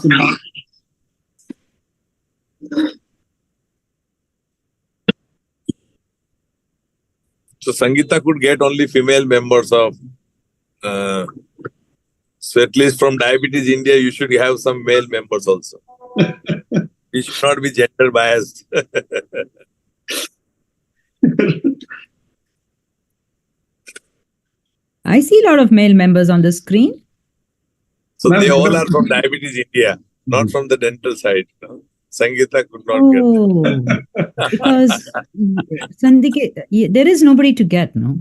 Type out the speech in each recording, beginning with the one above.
Sumita. So Sangeeta could get only female members of. So at least from Diabetes India, you should have some male members also. You should not be gender biased. I see a lot of male members on the screen. So they all are from Diabetes India, not from the dental side. No? Sangeeta could not get that. Because Sandike, there is nobody to get, no?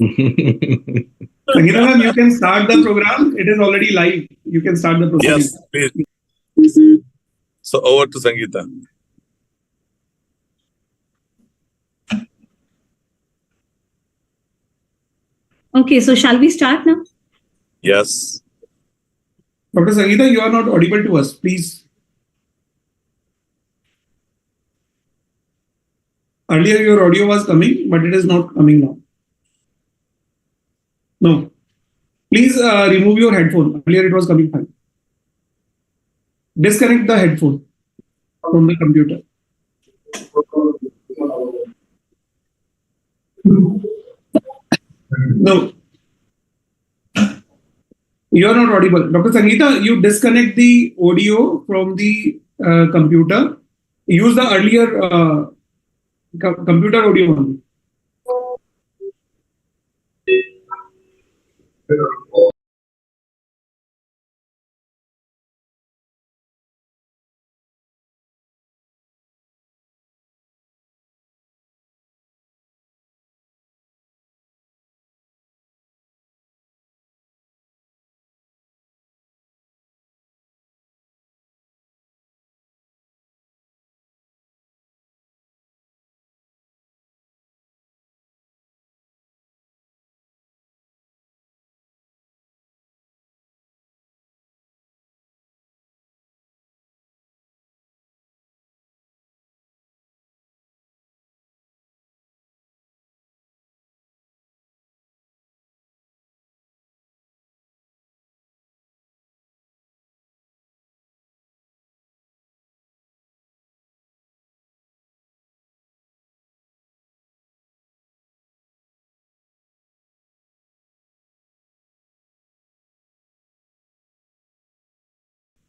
Sangeeta ma'am, you can start the program. It is already live. You can start the program. Yes, please. So over to Sangeeta. Okay, so shall we start now? Yes. Dr. Sangeeta, you are not audible to us. Please. Earlier your audio was coming, but it is not coming now. No. Please remove your headphone. Earlier it was coming fine. Disconnect the headphone from the computer. No. You are not audible. Dr. Sangeeta, you disconnect the audio from the computer. Use the earlier computer audio only.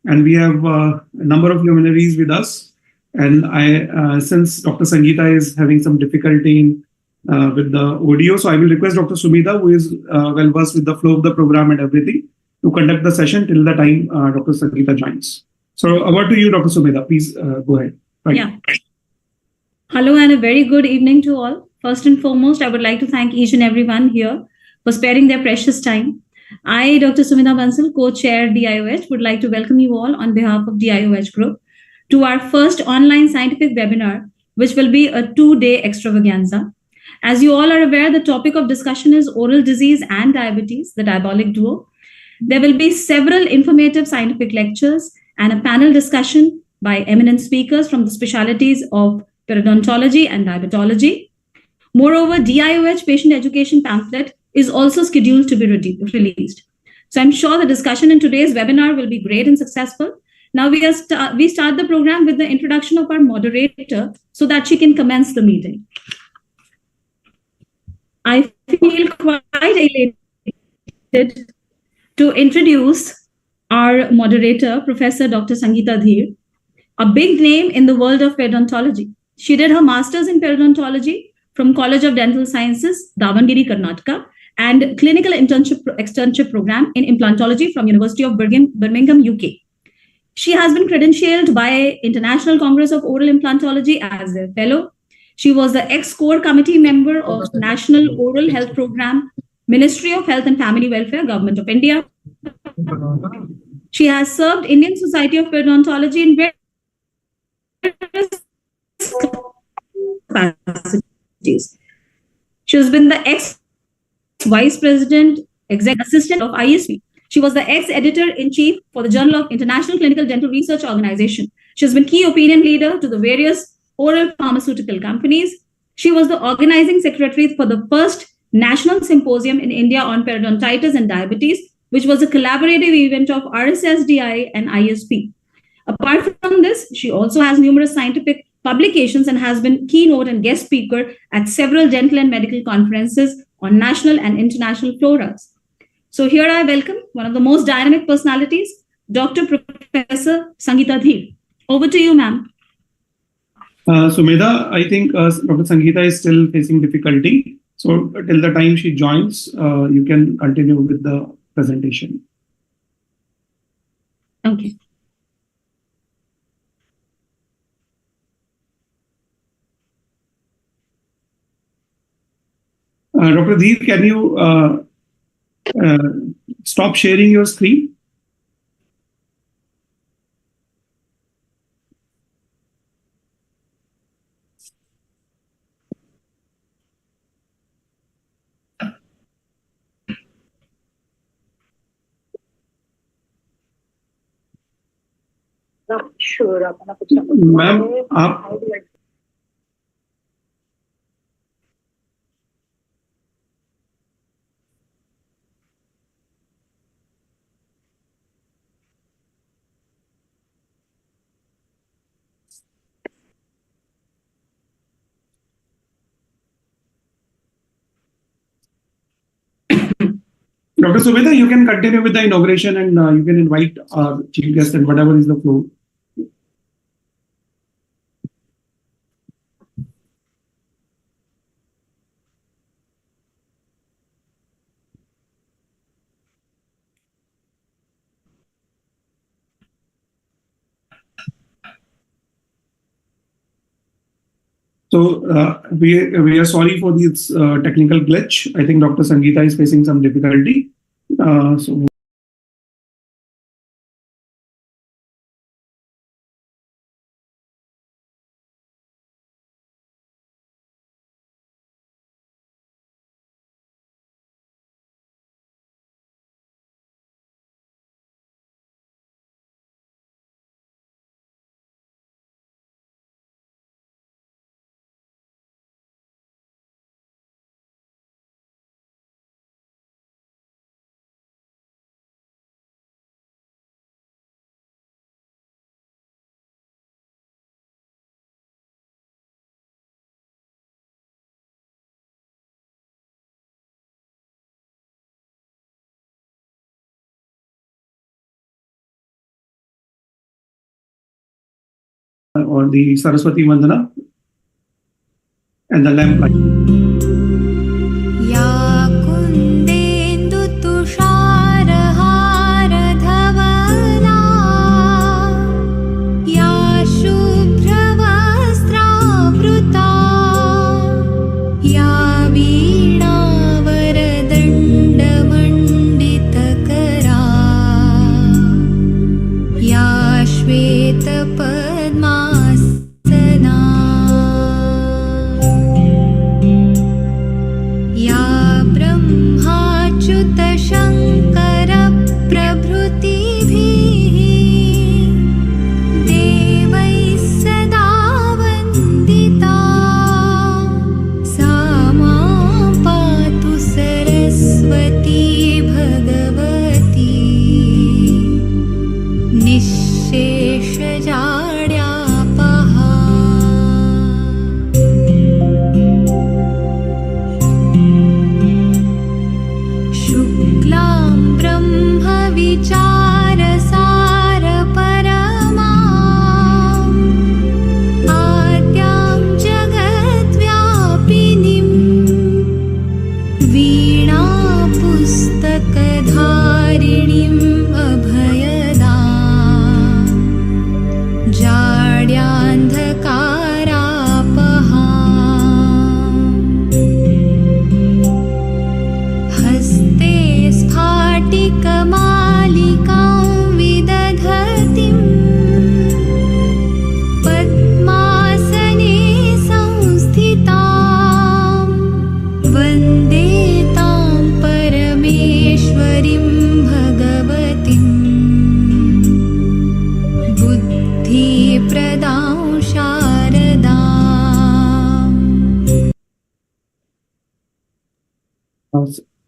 And we have a number of luminaries with us. And since Dr. Sangeeta is having some difficulty with the audio, so I will request Dr. Sumita, who is well versed with the flow of the program and everything, to conduct the session till the time Dr. Sangeeta joins. So over to you, Dr. Sumita. Please go ahead. Right. Yeah. Hello and a very good evening to all. First and foremost, I would like to thank each and everyone here for sparing their precious time. I, Dr. Sumita Bansal, co-chair DIOH, would like to welcome you all on behalf of DIOH Group to our first online scientific webinar, which will be a 2-day extravaganza. As you all are aware, the topic of discussion is oral disease and diabetes, the diabolic duo. There will be several informative scientific lectures and a panel discussion by eminent speakers from the specialties of periodontology and diabetology. Moreover, DIOH patient education pamphlet is also scheduled to be released. So I'm sure the discussion in today's webinar will be great and successful. Now we start the program with the introduction of our moderator so that she can commence the meeting. I feel quite elated to introduce our moderator, Professor Dr. Sangeeta Dheer, a big name in the world of periodontology. She did her master's in periodontology from College of Dental Sciences, Davangere, Karnataka, and clinical externship program in implantology from University of Birmingham, UK. She has been credentialed by International Congress of Oral Implantology as a fellow. She was the ex-core committee member of National Oral Health Program, Ministry of Health and Family Welfare, Government of India. She has served Indian Society of Periodontology in various capacities. She has been the ex-vice president, executive assistant of ISP. She was the ex-editor-in-chief for the Journal of International Clinical Dental Research Organization. She has been key opinion leader to the various oral pharmaceutical companies. She was the organizing secretary for the first national symposium in India on periodontitis and diabetes, which was a collaborative event of RSSDI and ISP. Apart from this, she also has numerous scientific publications and has been keynote and guest speaker at several dental and medical conferences on national and international forums. So here I welcome one of the most dynamic personalities, Dr. Professor Sangeeta Dioh. Over to you, ma'am. Sumedha, I think Dr. Sangeeta is still facing difficulty. So till the time she joins, you can continue with the presentation. Okay. Dr. Dioh, can you stop sharing your screen? Sure. Ma'am, आप Dr. Sumedha, you can continue with the inauguration and you can invite our chief guest and whatever is the flow. So we are sorry for this technical glitch. I think Dr. Sangeeta is facing some difficulty. So or the Saraswati Vandana and the lamp light.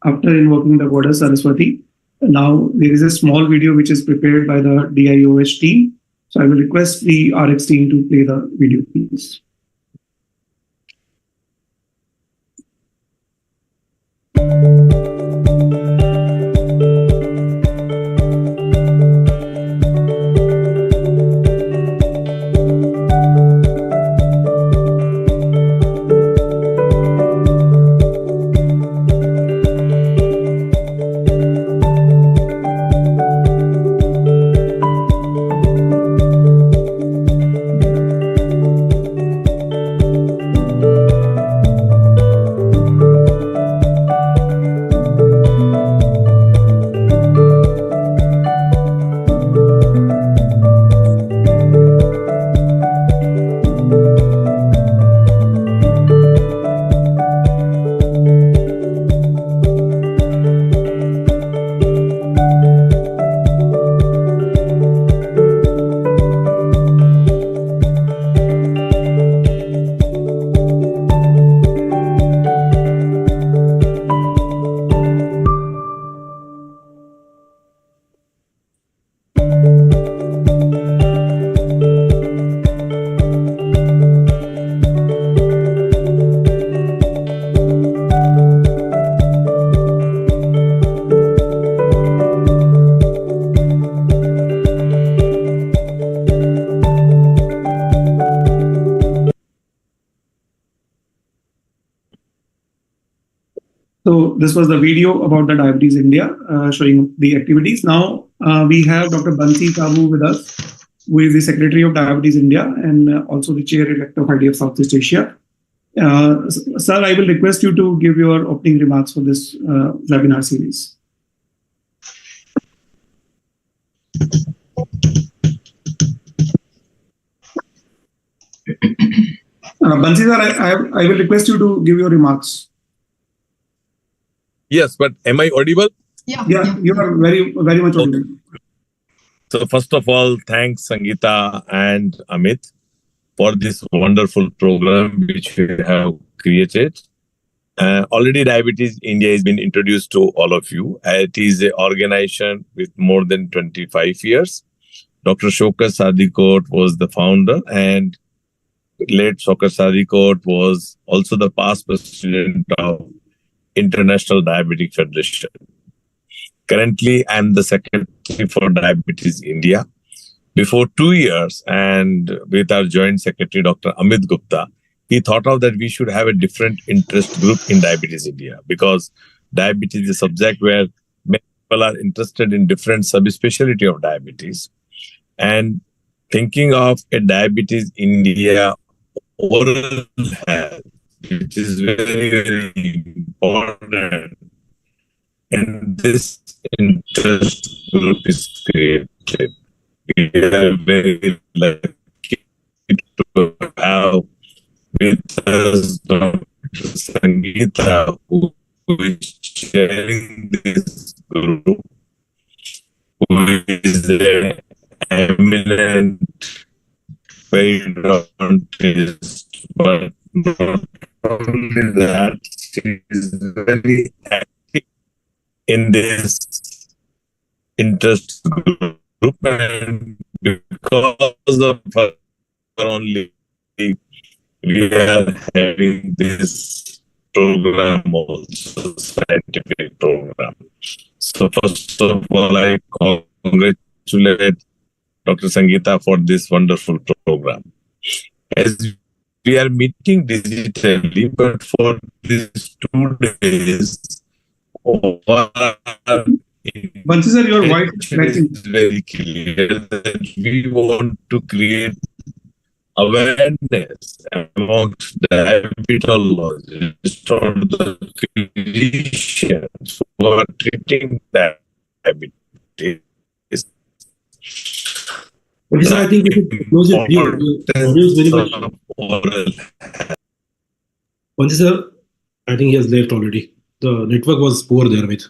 After invoking the goddess Saraswati, Now, there is a small video which is prepared by the Dioh team. So I will request the RX team to play the video, please. So this was the video about the Diabetes India showing the activities. Now we have Dr. Bansi Kabu with us, who is the Secretary of Diabetes India and also the Chair-elect of IDF Southeast Asia. Sir, I will request you to give your opening remarks for this webinar series. Bansi sir, I will request you to give your remarks. Yes, but am I audible? Yeah, you are very much audible. So first of all, thanks Sangeeta and Amit for this wonderful program which we have created. Already Diabetes India has been introduced to all of you. It is an organization with more than 25 years. Dr. Shaukat Sadikot was the founder, and late Shaukat Sadikot was also the past president of International Diabetic Federation. Currently, I am the Secretary for Diabetes India. Before 2 years, and with our Joint Secretary, Dr. Amit Gupta, he thought of that we should have a different interest group in Diabetes India, because diabetes is a subject where many people are interested in different subspecialty of diabetes. And thinking of a Diabetes India oral health, which is very, very important, and this interest group is created. We are very lucky to have with us Dr. Sangeeta, who is chairing this group, who is an eminent pediatrician, but not only that, she is very active in this interest group, and because of her only, we are having this program also, scientific program. So first of all, I congratulate Dr. Sangeeta for this wonderful program. As we are meeting digitally, but for these 2 days, Bansi sir, your voice is cracking. It's very clear that we want to create awareness amongst diabetologists or the physicians who are treating diabetes. But sir, I think you should close it here. The audio is very much. Bansi sir, I think he has left already. The network was poor there, Amit.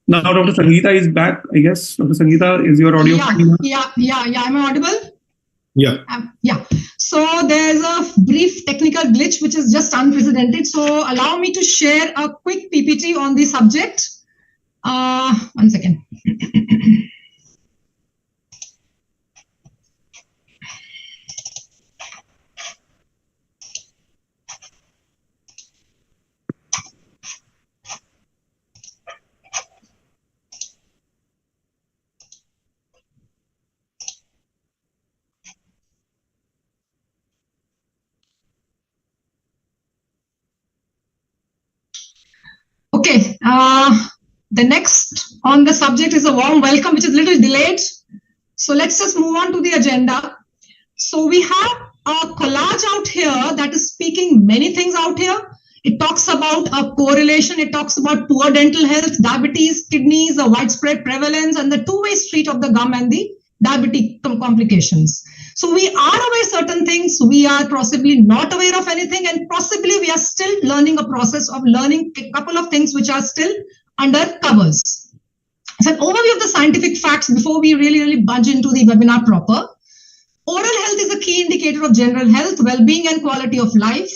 Now Dr. Sangeeta is back, I guess. Dr. Sangeeta, is your audio? Yeah. Am I audible? Yeah. Yeah. So there's a brief technical glitch which is just unprecedented. So allow me to share a quick PPT on the subject. One second. Okay, the next on the subject is a warm welcome, which is a little delayed. So let's just move on to the agenda. So we have a collage out here that is speaking many things out here. It talks about a correlation. It talks about poor dental health, diabetes, kidneys, a widespread prevalence, and the two-way street of the gum and the diabetic complications. So we are aware of certain things. We are possibly not aware of anything, and possibly we are still learning a process of learning a couple of things which are still under covers. So an overview of the scientific facts before we really budge into the webinar proper. Oral health is a key indicator of general health, well-being, and quality of life.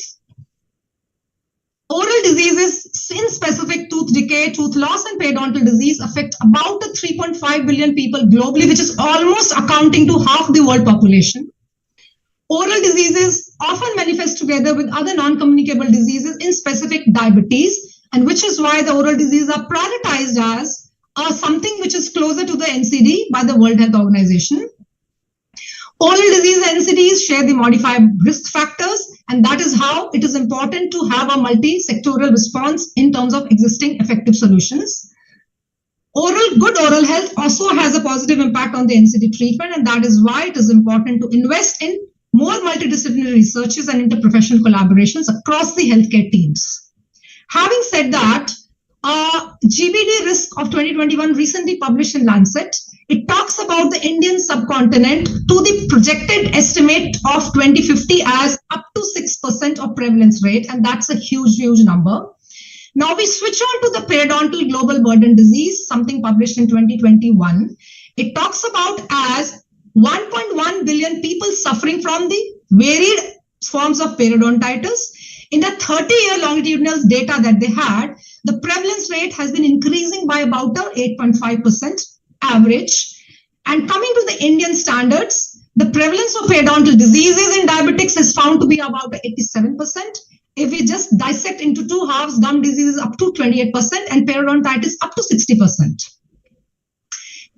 Oral diseases, in specific tooth decay, tooth loss, and periodontal disease affect about 3.5 billion people globally, which is almost accounting to half the world population. Oral diseases often manifest together with other non-communicable diseases, in specific diabetes, and which is why the oral diseases are prioritized as something which is closer to the NCD by the World Health Organization. Oral disease NCDs share the modified risk factors, and that is how it is important to have a multi-sectoral response in terms of existing effective solutions. Good oral health also has a positive impact on the NCD treatment, and that is why it is important to invest in more multidisciplinary researches and interprofessional collaborations across the healthcare teams. Having said that, GBD risk of 2021 recently published in Lancet, it talks about the Indian subcontinent to the projected estimate of 2050 as up to 6% of prevalence rate, and that's a huge number. Now we switch on to the periodontal global burden disease, something published in 2021. It talks about as 1.1 billion people suffering from the varied forms of periodontitis. In the 30-year longitudinal data that they had, the prevalence rate has been increasing by about 8.5% average. And coming to the Indian standards, the prevalence of periodontal diseases in diabetics is found to be about 87%. If we just dissect into two halves, gum disease is up to 28% and periodontitis up to 60%.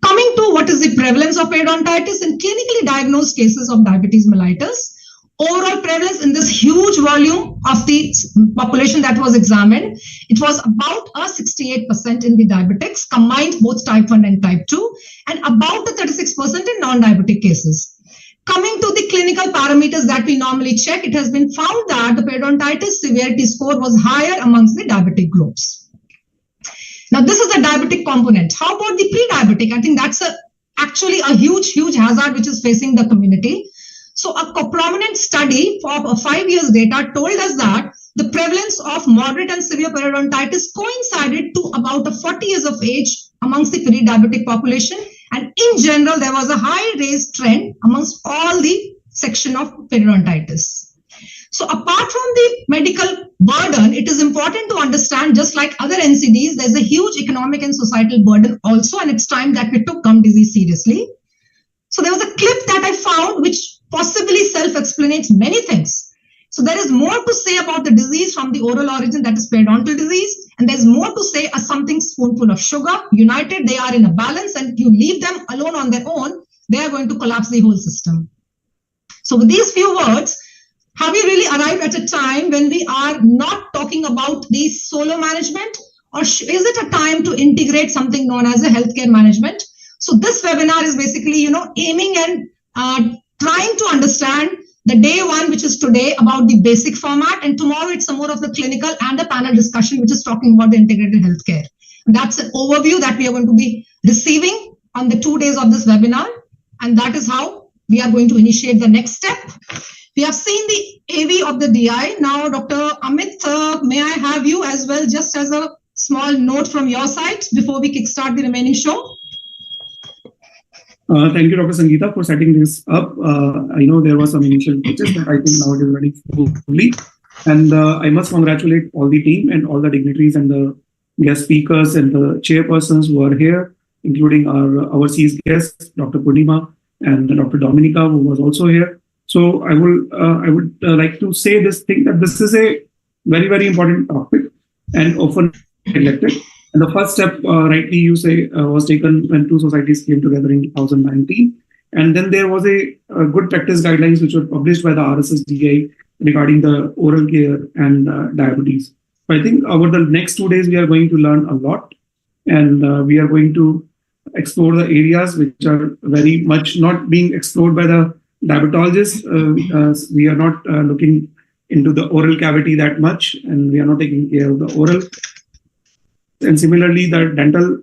Coming to what is the prevalence of periodontitis in clinically diagnosed cases of diabetes mellitus, overall prevalence in this huge volume of the population that was examined, it was about 68% in the diabetics, combined both type 1 and type 2, and about 36% in non-diabetic cases. Coming to the clinical parameters that we normally check, it has been found that the periodontitis severity score was higher amongst the diabetic groups. Now, this is the diabetic component. How about the pre-diabetic? I think that's actually a huge hazard which is facing the community. So a prominent study for 5 years data told us that the prevalence of moderate and severe periodontitis coincided to about 40 years of age amongst the pre-diabetic population. And in general, there was a high raised trend amongst all the section of periodontitis. So apart from the medical burden, it is important to understand, just like other NCDs, there's a huge economic and societal burden also, and it's time that we took gum disease seriously. So there was a clip that I found which possibly self-explains many things. So there is more to say about the disease from the oral origin, that is periodontal disease, and there's more to say as something spoonful of sugar. United, they are in a balance, and you leave them alone on their own, they are going to collapse the whole system. So with these few words, have we really arrived at a time when we are not talking about the solo management, or is it a time to integrate something known as a healthcare management? So this webinar is basically, aiming and trying to understand the day one, which is today, about the basic format, and tomorrow it's more of the clinical and a panel discussion, which is talking about the integrated healthcare. That's an overview that we are going to be receiving on the 2 days of this webinar, and that is how we are going to initiate the next step. We have seen the AV of the DI. Now, Dr. Amit, may I have you as well, just as a small note from your side before we kickstart the remaining show? Thank you, Dr. Sangeeta, for setting this up. I know there was some initial pitches, but I think now it is running smoothly. And I must congratulate all the team and all the dignitaries and the guest speakers and the chairpersons who are here, including our overseas guest, Dr. Purnima and Dr. Dominica, who was also here. So I would like to say this thing that this is a very, very important topic and often neglected. And the first step, rightly you say, was taken when two societies came together in 2019. And then there was a good practice guidelines which were published by the RSSDI regarding the oral care and diabetes. So I think over the next 2 days, we are going to learn a lot. And we are going to explore the areas which are very much not being explored by the diabetologists. We are not looking into the oral cavity that much, and we are not taking care of the oral. And similarly, the dental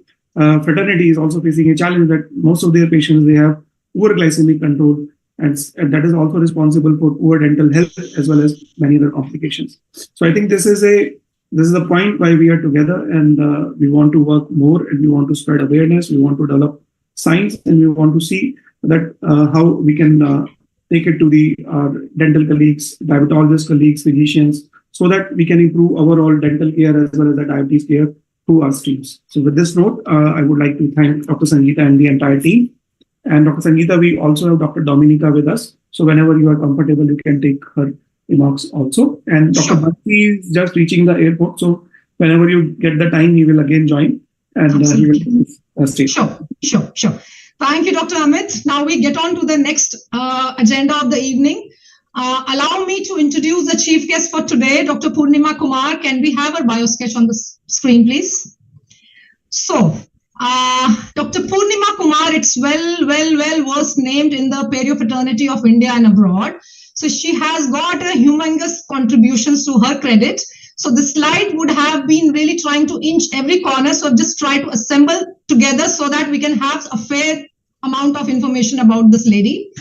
fraternity is also facing a challenge that most of their patients, they have poor glycemic control, and that is also responsible for poor dental health as well as many other complications. So I think this is the point why we are together, and we want to work more, and we want to spread awareness, we want to develop science, and we want to see that how we can take it to the dental colleagues, diabetologist colleagues, physicians, so that we can improve overall dental care as well as the diabetes care through our streams. So with this note, I would like to thank Dr. Sangeeta and the entire team. And Dr. Sangeeta, we also have Dr. Dominica with us. So whenever you are comfortable, you can take her remarks also. And Dr. Bhakti is just reaching the airport. So whenever you get the time, he will again join, and he will stay. Sure. Thank you, Dr. Amit. Now we get on to the next agenda of the evening. Allow me to introduce the chief guest for today, Dr. Purnima Kumar. Can we have her bio sketch on the screen, please? So, Dr. Purnima Kumar, it's well was named in the Perio fraternity of India and abroad. So she has got a humongous contributions to her credit. So the slide would have been really trying to inch every corner. So just try to assemble together so that we can have a fair amount of information about this lady.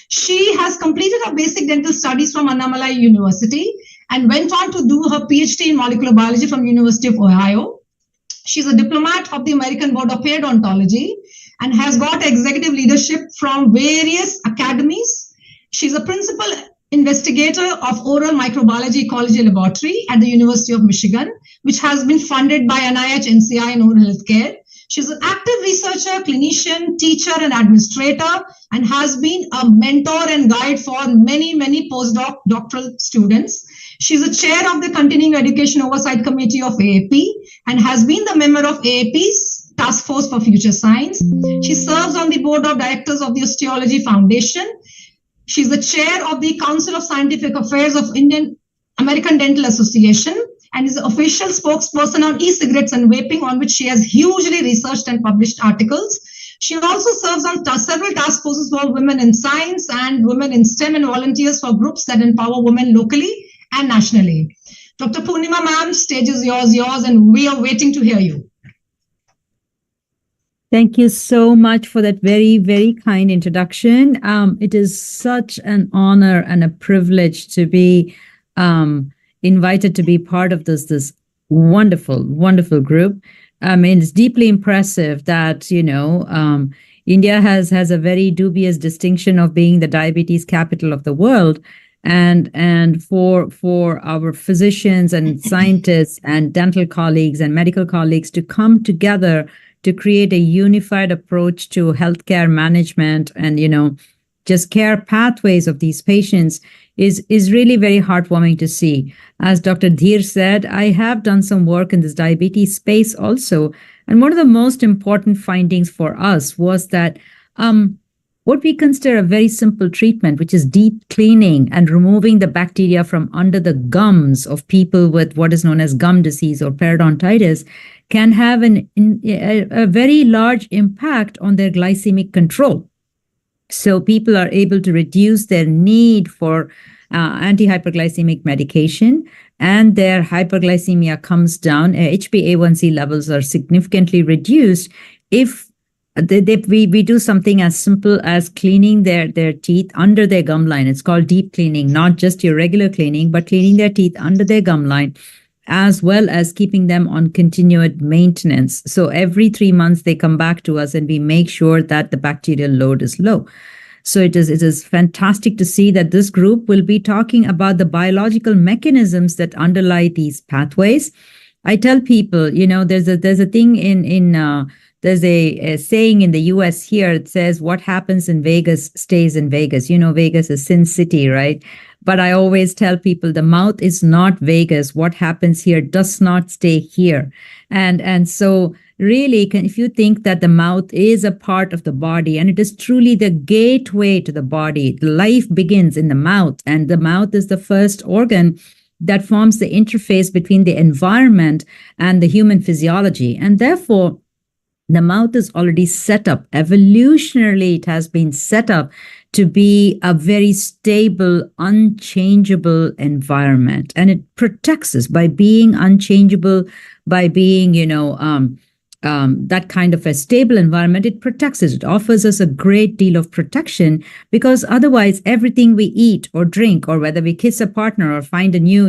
She has completed her basic dental studies from Annamalai University and went on to do her PhD in molecular biology from University of Ohio. She's a diplomat of the American Board of Periodontology and has got executive leadership from various academies. She's a principal investigator of oral microbiology ecology laboratory at the University of Michigan, which has been funded by NIH NCI in oral healthcare. She's an active researcher, clinician, teacher, and administrator, and has been a mentor and guide for many doctoral students. She's a chair of the Continuing Education Oversight Committee of AAP and has been the member of AAP's Task Force for Future Science. She serves on the board of directors of the Osteology Foundation. She's the chair of the Council of Scientific Affairs of American Dental Association and is the official spokesperson on e-cigarettes and vaping, on which she has hugely researched and published articles. She also serves on several task forces for women in science and women in STEM and volunteers for groups that empower women locally and nationally. Dr. Purnima ma'am, stage is yours, and we are waiting to hear you. Thank you so much for that very, very kind introduction. It is such an honor and a privilege to be invited to be part of this wonderful group. I mean, it's deeply impressive that, India has a very dubious distinction of being the diabetes capital of the world. And for our physicians and scientists and dental colleagues and medical colleagues to come together to create a unified approach to healthcare management and, just care pathways of these patients is really very heartwarming to see. As Dr. Dheer said, I have done some work in this diabetes space also. And one of the most important findings for us was that what we consider a very simple treatment, which is deep cleaning and removing the bacteria from under the gums of people with what is known as gum disease or periodontitis, can have a very large impact on their glycemic control. So people are able to reduce their need for anti-hyperglycemic medication, and their hyperglycemia comes down. HbA1c levels are significantly reduced if we do something as simple as cleaning their teeth under their gum line. It's called deep cleaning, not just your regular cleaning, but cleaning their teeth under their gum line, as well as keeping them on continued maintenance. So every 3 months, they come back to us and we make sure that the bacterial load is low. So it is fantastic to see that this group will be talking about the biological mechanisms that underlie these pathways. I tell people, there's a thing there's a saying in the US here. It says, what happens in Vegas stays in Vegas. Vegas is Sin City, right? But I always tell people the mouth is not Vegas. What happens here does not stay here. And so really, if you think that the mouth is a part of the body and it is truly the gateway to the body, life begins in the mouth, and the mouth is the first organ that forms the interface between the environment and the human physiology. And therefore, the mouth is already set up. Evolutionarily, it has been set up to be a very stable, unchangeable environment. And it protects us by being unchangeable, by being, that kind of a stable environment. It protects us. It offers us a great deal of protection, because otherwise everything we eat or drink, or whether we kiss a partner or find a new,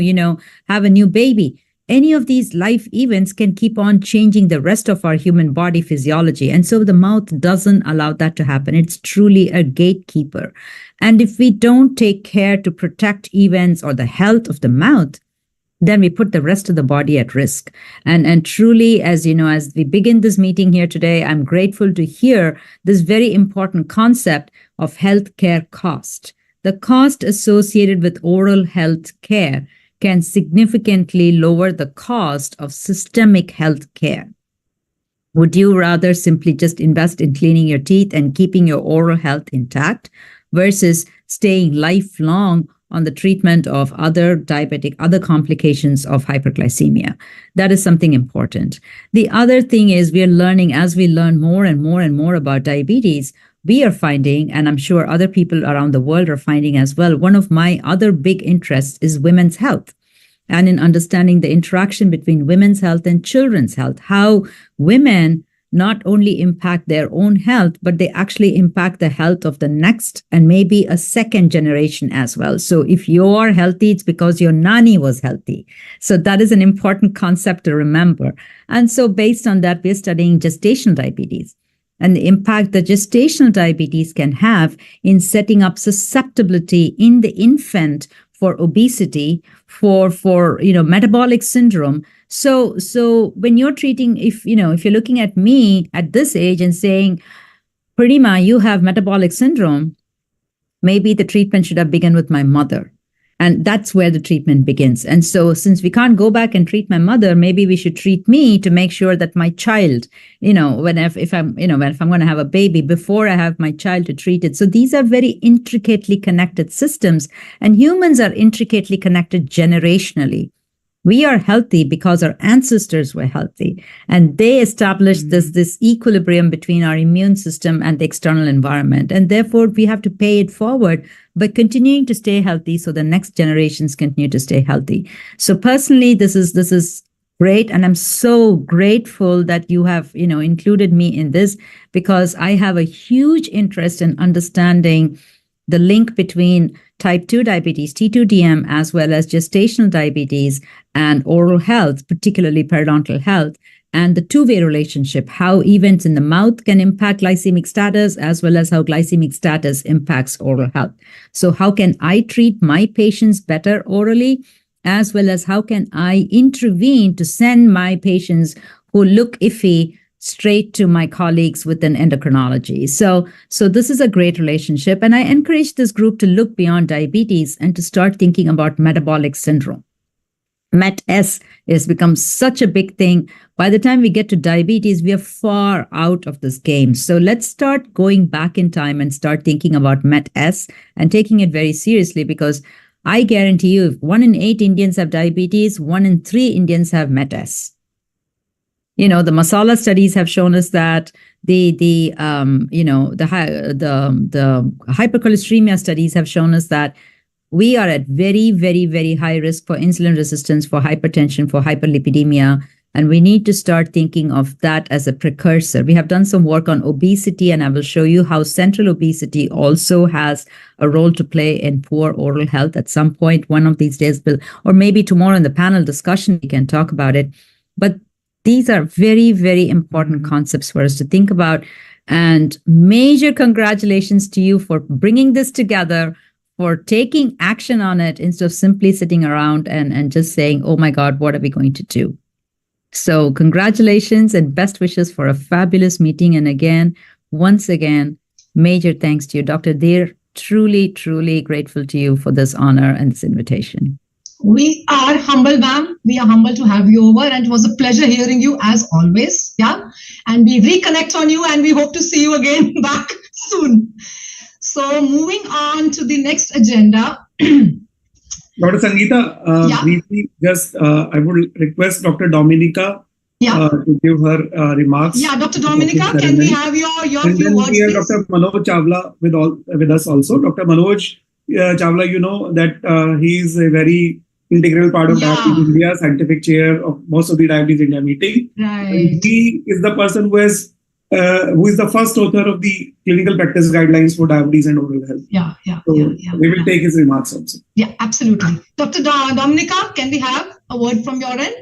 have a new baby, any of these life events can keep on changing the rest of our human body physiology. And so the mouth doesn't allow that to happen. It's truly a gatekeeper. And if we don't take care to protect events or the health of the mouth, then we put the rest of the body at risk. And truly, as as we begin this meeting here today, I'm grateful to hear this very important concept of healthcare cost. The cost associated with oral health care can significantly lower the cost of systemic health care. Would you rather simply just invest in cleaning your teeth and keeping your oral health intact versus staying lifelong on the treatment of other complications of hyperglycemia? That is something important. The other thing is, we are learning, as we learn more and more and more about diabetes, we are finding, and I'm sure other people around the world are finding as well, one of my other big interests is women's health. And in understanding the interaction between women's health and children's health, how women not only impact their own health, but they actually impact the health of the next and maybe a second generation as well. So if you're healthy, it's because your nanny was healthy. So that is an important concept to remember. And so based on that, we're studying gestational diabetes and the impact that gestational diabetes can have in setting up susceptibility in the infant for obesity, for metabolic syndrome. So when you're treating, if you're looking at me at this age and saying, Purnima, you have metabolic syndrome, maybe the treatment should have begun with my mother. And that's where the treatment begins. And so since we can't go back and treat my mother, maybe we should treat me to make sure that my child, if I'm going to have a baby, before I have my child to treat it. So these are very intricately connected systems, and humans are intricately connected generationally. We are healthy because our ancestors were healthy, and they established this equilibrium between our immune system and the external environment. And therefore, we have to pay it forward by continuing to stay healthy so the next generations continue to stay healthy. So personally, this is great. And I'm so grateful that you have, included me in this, because I have a huge interest in understanding the link between type 2 diabetes, T2DM, as well as gestational diabetes and oral health, particularly periodontal health, and the two-way relationship, how events in the mouth can impact glycemic status, as well as how glycemic status impacts oral health. So how can I treat my patients better orally, as well as how can I intervene to send my patients who look iffy straight to my colleagues within endocrinology. So this is a great relationship. And I encourage this group to look beyond diabetes and to start thinking about metabolic syndrome. MET-S has become such a big thing. By the time we get to diabetes, we are far out of this game. So let's start going back in time and start thinking about MET-S and taking it very seriously, because I guarantee you, if 1 in 8 Indians have diabetes, 1 in 3 Indians have MET-S. The masala studies have shown us that the hypercholesteremia studies have shown us that we are at very, very, very high risk for insulin resistance, for hypertension, for hyperlipidemia. And we need to start thinking of that as a precursor. We have done some work on obesity, and I will show you how central obesity also has a role to play in poor oral health at some point. One of these days, or maybe tomorrow in the panel discussion, we can talk about it. But these are very, very important concepts for us to think about. And major congratulations to you for bringing this together, for taking action on it instead of simply sitting around and just saying, oh my God, what are we going to do? So congratulations and best wishes for a fabulous meeting. And again, once again, major thanks to you, Dr. Dioh. Truly, truly grateful to you for this honor and this invitation. We are humble, ma'am. We are humble to have you over, and it was a pleasure hearing you as always. Yeah, and we reconnect on you, and we hope to see you again back soon. So, moving on to the next agenda. Dr. Sangeeta, briefly, just I would request Dr. Dominica to give her remarks. Yeah, Dr. Dominica, can we have your few words, please? Dr. Manoj Chawla with us also. Dr. Manoj Chawla, you know that he is a very integral part of Diabetes India, scientific chair of most of the Diabetes India meeting. Right. And he is the person who is the first author of the clinical practice guidelines for diabetes and oral health. We will take his remarks also. Yeah, absolutely. Dr. Dominica, can we have a word from your end?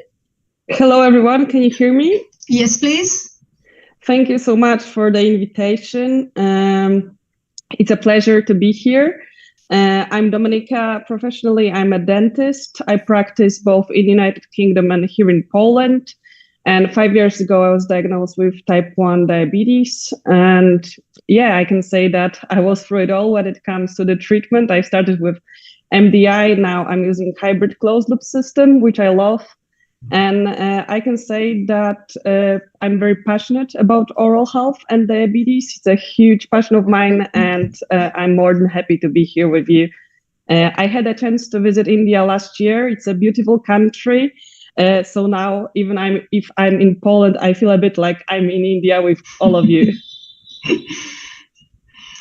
Hello, everyone. Can you hear me? Yes, please. Thank you so much for the invitation. It's a pleasure to be here. I'm Dominika. Professionally, I'm a dentist. I practice both in the United Kingdom and here in Poland. And 5 years ago, I was diagnosed with type 1 diabetes. And yeah, I can say that I was through it all when it comes to the treatment. I started with MDI. Now I'm using hybrid closed loop system, which I love. And I can say that I'm very passionate about oral health and diabetes. It's a huge passion of mine, and I'm more than happy to be here with you. I had a chance to visit India last year. It's a beautiful country. So now, even if I'm in Poland, I feel a bit like I'm in India with all of you.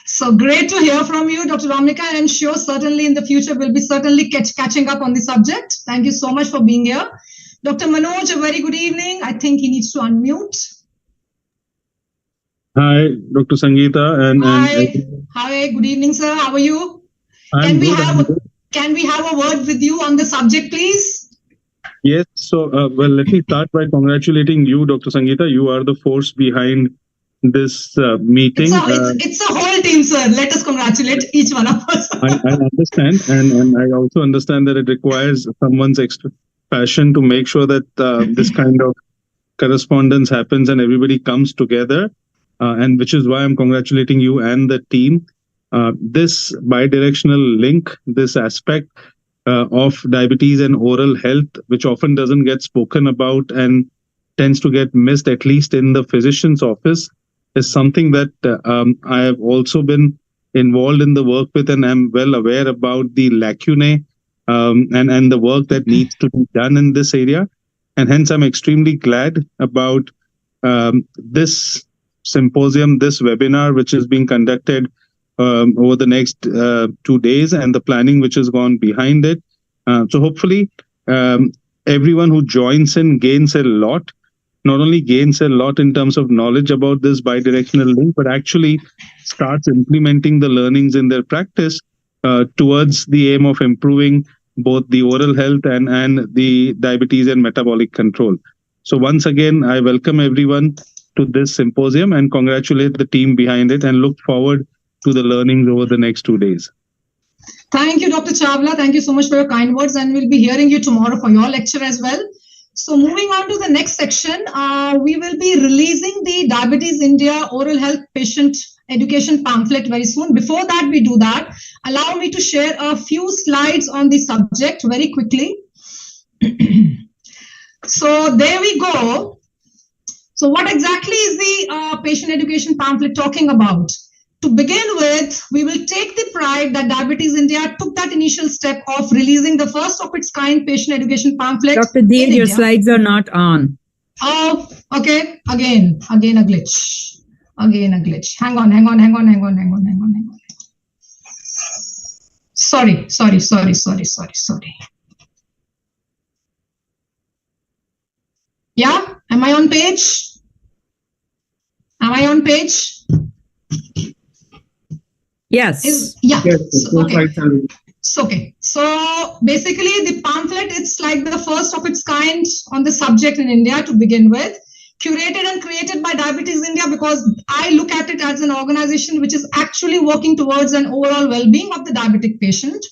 So great to hear from you, Dr. Dominica. I'm sure certainly in the future we'll be certainly catching up on the subject. Thank you so much for being here. Dr. Manoj, a very good evening. I think he needs to unmute. Hi, Dr. Sangeeta. Hi, good evening, sir. How are you? Can we have a word with you on the subject, please? Yes. So, let me start by congratulating you, Dr. Sangeeta. You are the force behind this meeting. It's a whole team, sir. Let us congratulate each one of us. I understand. And I also understand that it requires someone's extra passion to make sure that this kind of correspondence happens and everybody comes together, and which is why I'm congratulating you and the team. This bidirectional link, this aspect of diabetes and oral health, which often doesn't get spoken about and tends to get missed, at least in the physician's office, is something that I have also been involved in the work with, and I'm well aware about the lacunae and the work that needs to be done in this area. And hence, I'm extremely glad about this symposium, this webinar, which is being conducted over the next 2 days, and the planning which has gone behind it. So hopefully, everyone who joins in gains a lot, not only gains a lot in terms of knowledge about this bidirectional link, but actually starts implementing the learnings in their practice towards the aim of improving both the oral health and the diabetes and metabolic control. So once again, I welcome everyone to this symposium and congratulate the team behind it, and look forward to the learnings over the next 2 days. Thank you, Dr. Chawla. Thank you so much for your kind words, and we'll be hearing you tomorrow for your lecture as well. So moving on to the next section, we will be releasing the Diabetes India Oral Health Patient Education pamphlet very soon. Before that, we do that, allow me to share a few slides on the subject very quickly. So there we go. So what exactly is the patient education pamphlet talking about? To begin with, we will take the pride that Diabetes India took that initial step of releasing the first of its kind patient education pamphlet. Dr. Dioh, your slides are not on. Oh, okay. Again a glitch. Again a glitch. Hang on. Sorry. Yeah, am I on page? Yes. Okay. So basically the pamphlet, it's like the first of its kind on the subject in India to begin with, curated and created by Diabetes India, because I look at it as an organization which is actually working towards an overall well-being of the diabetic patient.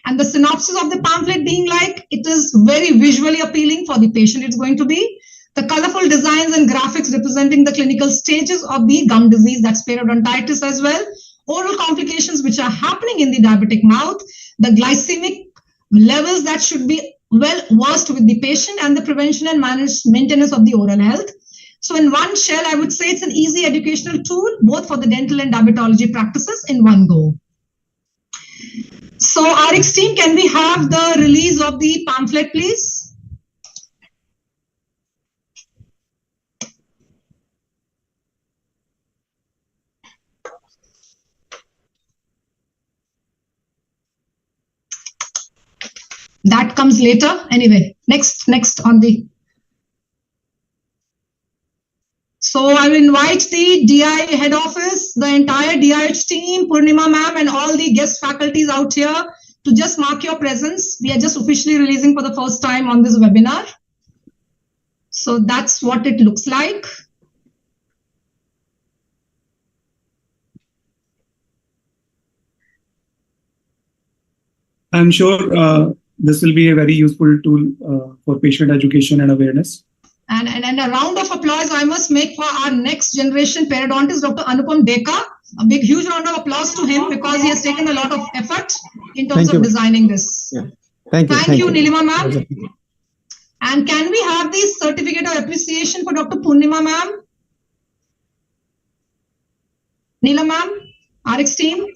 And the synopsis of the pamphlet being like, it is very visually appealing for the patient it's going to be. The colorful designs and graphics representing the clinical stages of the gum disease, that's periodontitis as well, oral complications which are happening in the diabetic mouth, the glycemic levels that should be well versed with the patient, and the prevention and maintenance of the oral health. So in one shell, I would say it's an easy educational tool, both for the dental and diabetology practices in one go. So RX team, can we have the release of the pamphlet, please? That comes later. Anyway, next on the. So I will invite the DI head office, the entire DIH team, Purnima ma'am, and all the guest faculties out here to just mark your presence. We are just officially releasing for the first time on this webinar. So that's what it looks like. I'm sure this will be a very useful tool for patient education and awareness. And a round of applause I must make for our next generation periodontist, Dr. Anupam Dekha. A big, huge round of applause to him because he has taken a lot of effort in terms of designing this. Yeah. Thank you, Nilima ma'am. And can we have the certificate of appreciation for Dr. Purnima ma'am? Neela ma'am, RX team.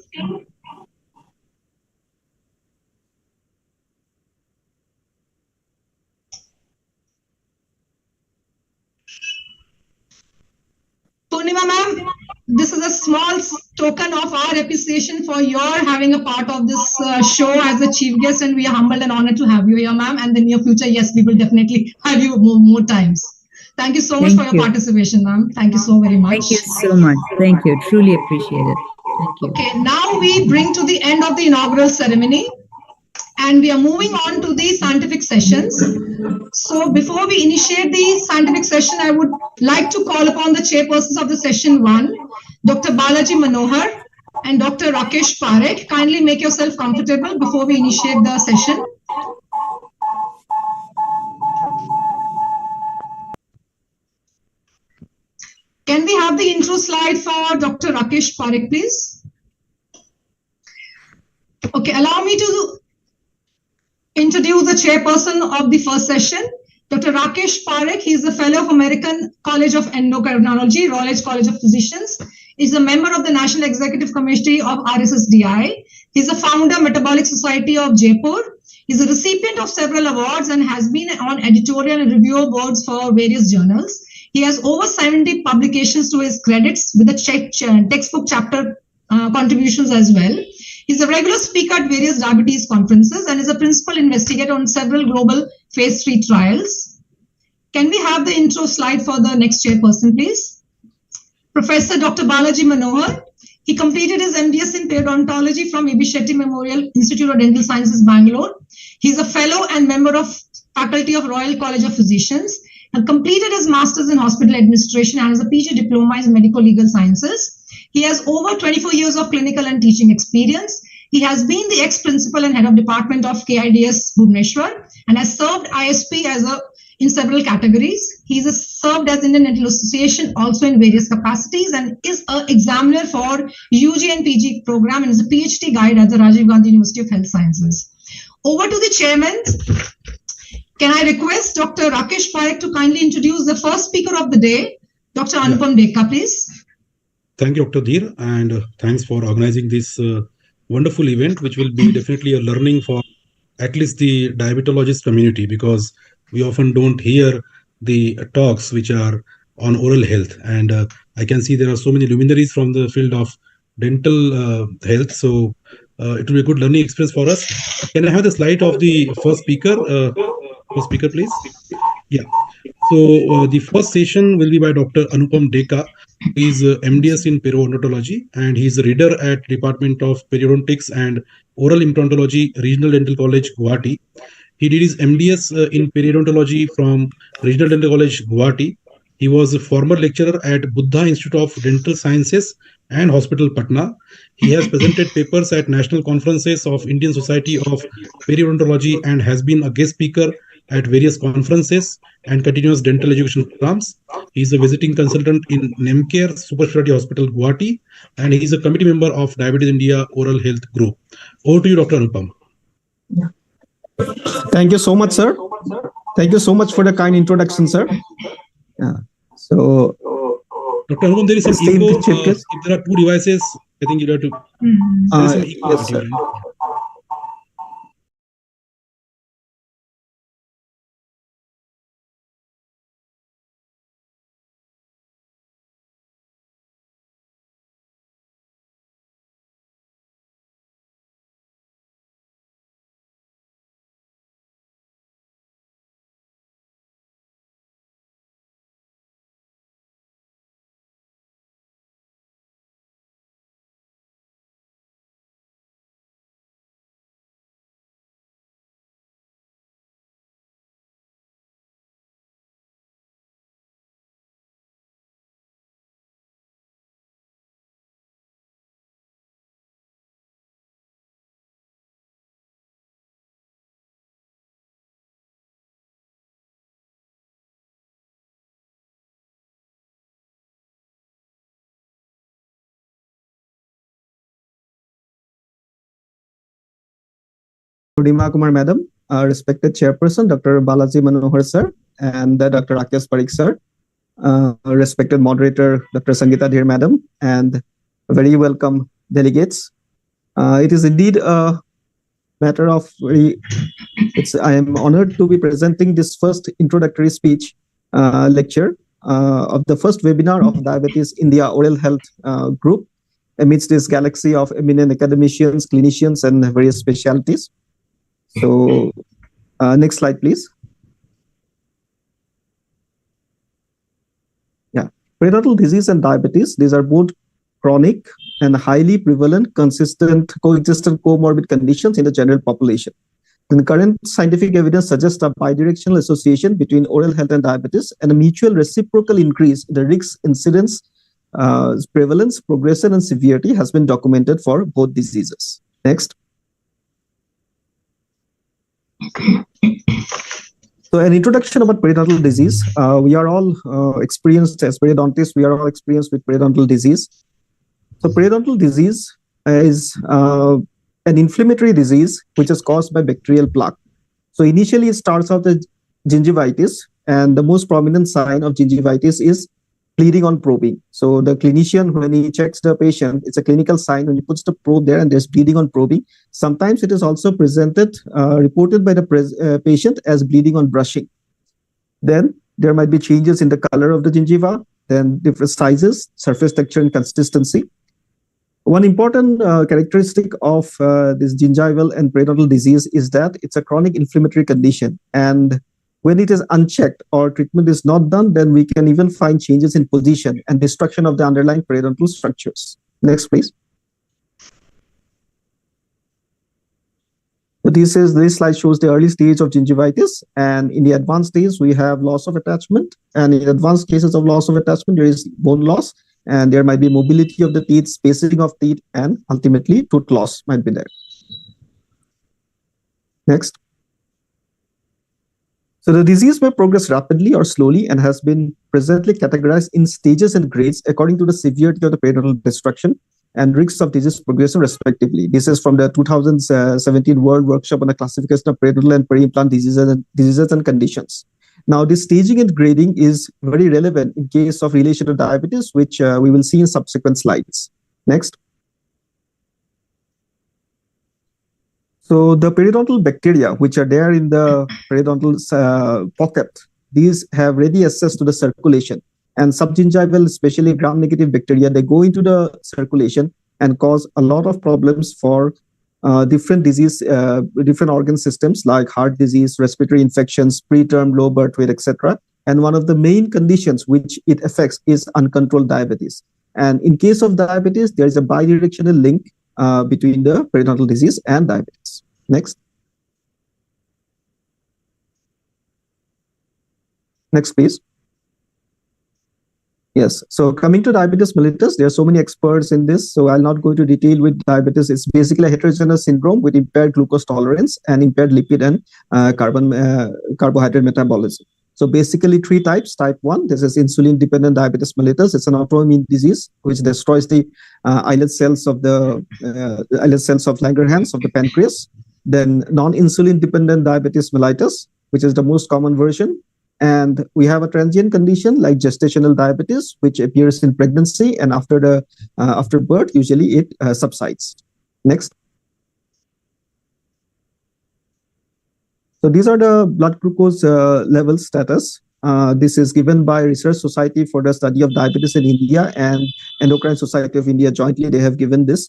Purnima ma'am, this is a small token of our appreciation for your having a part of this show as a chief guest, and we are humbled and honored to have you here, ma'am. And in the near future, yes, we will definitely have you more times. Thank you so much for your participation, ma'am. Thank you so very much. Thank you so much. Thank you. Truly appreciate it. Thank you. Okay, now we bring to the end of the inaugural ceremony. And we are moving on to the scientific sessions. So before we initiate the scientific session, I would like to call upon the chairpersons of the session 1, Dr. Balaji Manohar and Dr. Rakesh Parekh. Kindly make yourself comfortable before we initiate the session. Can we have the intro slide for Dr. Rakesh Parekh, please? Okay, allow me to introduce the chairperson of the first session, Dr. Rakesh Parekh. He is a fellow of American College of Endocrinology, Royal Edge College of Physicians. He is a member of the National Executive Committee of RSSDI. He is a founder, Metabolic Society of Jaipur. He is a recipient of several awards and has been on editorial and review boards for various journals. He has over 70 publications to his credits with the textbook chapter contributions as well. He's a regular speaker at various diabetes conferences and is a principal investigator on several global phase 3 trials. Can we have the intro slide for the next chairperson, please? Professor Dr. Balaji Manohar. He completed his MDS in periodontology from E.B. Shetty Memorial Institute of Dental Sciences, Bangalore. He's a fellow and member of faculty of Royal College of Physicians and completed his master's in hospital administration and has a PG diploma in medical legal sciences. He has over 24 years of clinical and teaching experience. He has been the ex-principal and head of department of KIDS Bhubaneswar and has served ISP in several categories. He is served as Indian Dental Association also in various capacities and is an examiner for UG and PG program and is a PhD guide at the Rajiv Gandhi University of Health Sciences. Over to the chairman. Can I request Dr. Rakesh Parekh to kindly introduce the first speaker of the day, Dr. Anupam Dekha, please. Thank you, Dr. Dioh, and thanks for organizing this wonderful event, which will be definitely a learning for at least the diabetologist community, because we often don't hear the talks which are on oral health. And I can see there are so many luminaries from the field of dental health. So it will be a good learning experience for us. Can I have the slide of the first speaker? First speaker, please. Yeah. So the first session will be by Dr. Anupam Dekha. He is MDS in periodontology, and he is a reader at Department of Periodontics and Oral Implantology, Regional Dental College, Guwahati. He did his MDS in periodontology from Regional Dental College, Guwahati. He was a former lecturer at Buddha Institute of Dental Sciences and Hospital, Patna. He has presented papers at national conferences of Indian Society of Periodontology and has been a guest speaker at various conferences and continuous dental education programs. He is a visiting consultant in Nemcare Super Specialty Hospital, Guwahati, and he is a committee member of Diabetes India Oral Health Group. Over to you, Dr. Anupam. Thank you so much, sir. Thank you so much for the kind introduction, sir. Yeah. So, Dr. Anupam, there is some echo. If there are two devices, I think you have to. There is some echo. Yes, sir. Rima Kumar Madam, respected Chairperson, Dr. Balaji Manohar Sir, and Dr. Rakesh Parikh Sir, respected moderator, Dr. Sangeeta Dhir Madam, and very welcome delegates. It is indeed a matter of I am honored to be presenting this first introductory speech lecture of the first webinar of Diabetes India Oral Health Group amidst this galaxy of eminent academicians, clinicians, and various specialties. So, next slide, please. Yeah, periodontal disease and diabetes, these are both chronic and highly prevalent, consistent, coexistent comorbid conditions in the general population. The current scientific evidence suggests a bidirectional association between oral health and diabetes and a mutual reciprocal increase in the risk incidence, prevalence, progression, and severity has been documented for both diseases. Next. So an introduction about periodontal disease. We are all experienced as periodontists. We are all experienced with periodontal disease. So periodontal disease is an inflammatory disease which is caused by bacterial plaque. So initially it starts out as gingivitis, and the most prominent sign of gingivitis is bleeding on probing. So the clinician, when he checks the patient, it's a clinical sign when he puts the probe there and there's bleeding on probing. Sometimes it is also presented, reported by the patient as bleeding on brushing. Then there might be changes in the color of the gingiva, then different sizes, surface texture, and consistency. One important characteristic of this gingival and periodontal disease is that it's a chronic inflammatory condition. And when it is unchecked or treatment is not done, then we can even find changes in position and destruction of the underlying periodontal structures. Next, please. So this slide shows the early stage of gingivitis, and in the advanced stage, we have loss of attachment. And in advanced cases of loss of attachment, there is bone loss, and there might be mobility of the teeth, spacing of teeth, and ultimately tooth loss might be there. Next. So the disease may progress rapidly or slowly and has been presently categorized in stages and grades according to the severity of the periodontal destruction and risks of disease progression respectively. This is from the 2017 World Workshop on the Classification of Periodontal and Peri-implant diseases and conditions. Now, this staging and grading is very relevant in case of relation to diabetes, which we will see in subsequent slides. Next. So the periodontal bacteria, which are there in the periodontal pocket, these have ready access to the circulation. And subgingival, especially gram-negative bacteria, they go into the circulation and cause a lot of problems for different disease, different organ systems like heart disease, respiratory infections, preterm, low birth weight, etc. And one of the main conditions which it affects is uncontrolled diabetes. And in case of diabetes, there is a bidirectional link between the periodontal disease and diabetes. Next. Next, please. Yes. So coming to diabetes mellitus, there are so many experts in this. So I'll not go into detail with diabetes. It's basically a heterogeneous syndrome with impaired glucose tolerance and impaired lipid and carbohydrate metabolism. So basically three types. Type 1, this is insulin-dependent diabetes mellitus. It's an autoimmune disease which destroys the islet cells of Langerhans of the pancreas. Then non-insulin dependent diabetes mellitus, which is the most common version. And we have a transient condition like gestational diabetes, which appears in pregnancy, and after birth, usually it subsides. Next. So these are the blood glucose level status. This is given by Research Society for the Study of Diabetes in India and Endocrine Society of India jointly. They have given this.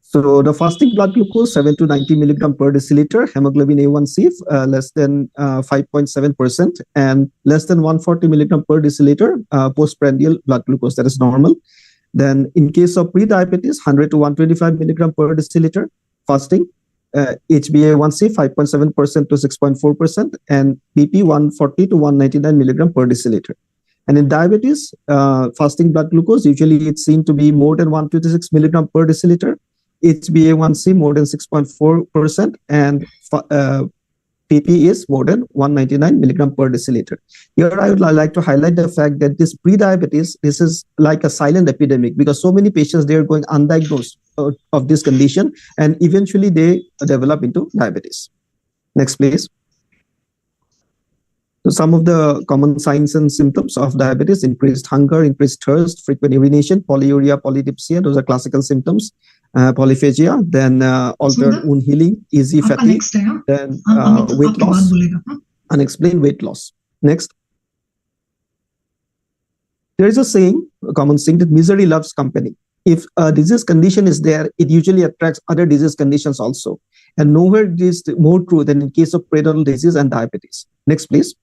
So the fasting blood glucose 7 to 90 milligram per deciliter, hemoglobin A1C less than 5.7%, and less than 140 milligram per deciliter postprandial blood glucose, that is normal. Then in case of pre-diabetes, 100 to 125 milligram per deciliter fasting, HbA1c 5.7% to 6.4%, and BP 140 to 199 milligram per deciliter. And in diabetes, fasting blood glucose, usually it's seen to be more than 126 milligram per deciliter, HbA1c more than 6.4%, and PP is more than 199 milligram per deciliter. Here, I would like to highlight the fact that this pre-diabetes, this is like a silent epidemic because so many patients, they are going undiagnosed of this condition, and eventually they develop into diabetes. Next, please. So some of the common signs and symptoms of diabetes: increased hunger, increased thirst, frequent urination, polyuria, polydipsia, those are classical symptoms. Polyphagia, then altered wound healing, easy fatigue, then weight loss, unexplained weight loss. Next. There is a saying, a common saying, that misery loves company. If a disease condition is there, it usually attracts other disease conditions also. And nowhere it is more true than in case of periodontal disease and diabetes. Next, please.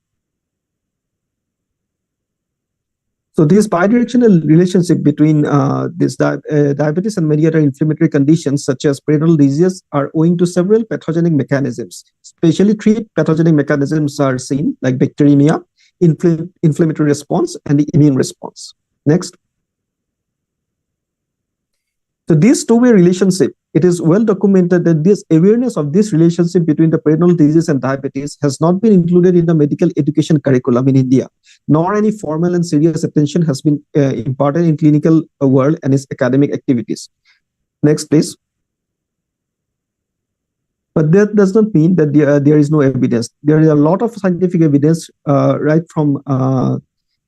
So this bidirectional relationship between diabetes and many other inflammatory conditions such as periodontal disease are owing to several pathogenic mechanisms. Especially three pathogenic mechanisms are seen, like bacteremia, inflammatory response, and the immune response. Next. So this two-way relationship, it is well documented that this awareness of this relationship between the periodontal disease and diabetes has not been included in the medical education curriculum in India, nor any formal and serious attention has been imparted in clinical world and its academic activities. Next, please. But that does not mean that there is no evidence. There is a lot of scientific evidence, right from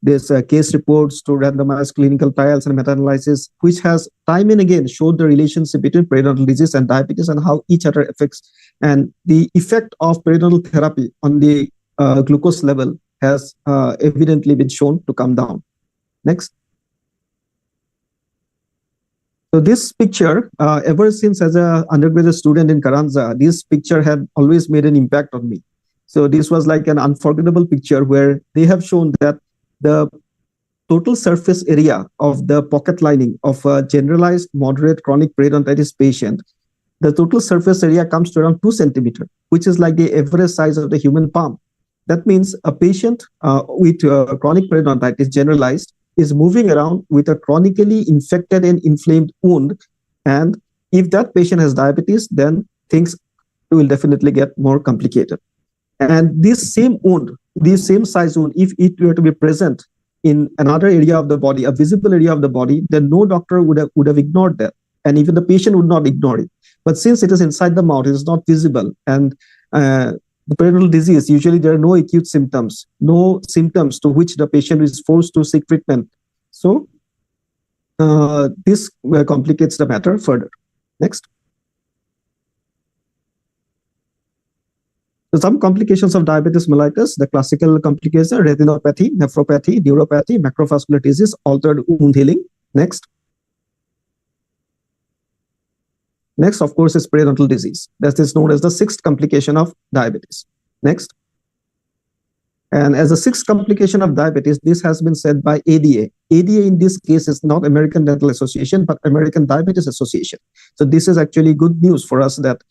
this case reports to randomized clinical trials and meta-analysis, which has time and again showed the relationship between periodontal disease and diabetes and how each other affects, and the effect of periodontal therapy on the glucose level has evidently been shown to come down. Next. So this picture, ever since as an undergraduate student in Karanza, this picture had always made an impact on me. So this was like an unforgettable picture where they have shown that the total surface area of the pocket lining of a generalized moderate chronic periodontitis patient, the total surface area comes to around 2 centimeters, which is like the average size of the human palm. That means a patient with chronic periodontitis generalized is moving around with a chronically infected and inflamed wound. And if that patient has diabetes, then things will definitely get more complicated. And this same wound, this same size wound, if it were to be present in another area of the body, a visible area of the body, then no doctor would have ignored that. And even the patient would not ignore it. But since it is inside the mouth, it is not visible. And the periodontal disease, usually there are no acute symptoms, no symptoms to which the patient is forced to seek treatment. So this complicates the matter further. Next. So some complications of diabetes mellitus, the classical complications are retinopathy, nephropathy, neuropathy, macrovascular disease, altered wound healing. Next. Next, of course, is periodontal disease. That is known as the sixth complication of diabetes. Next. And as a sixth complication of diabetes, this has been said by ADA. ADA in this case is not American Dental Association, but American Diabetes Association. So this is actually good news for us that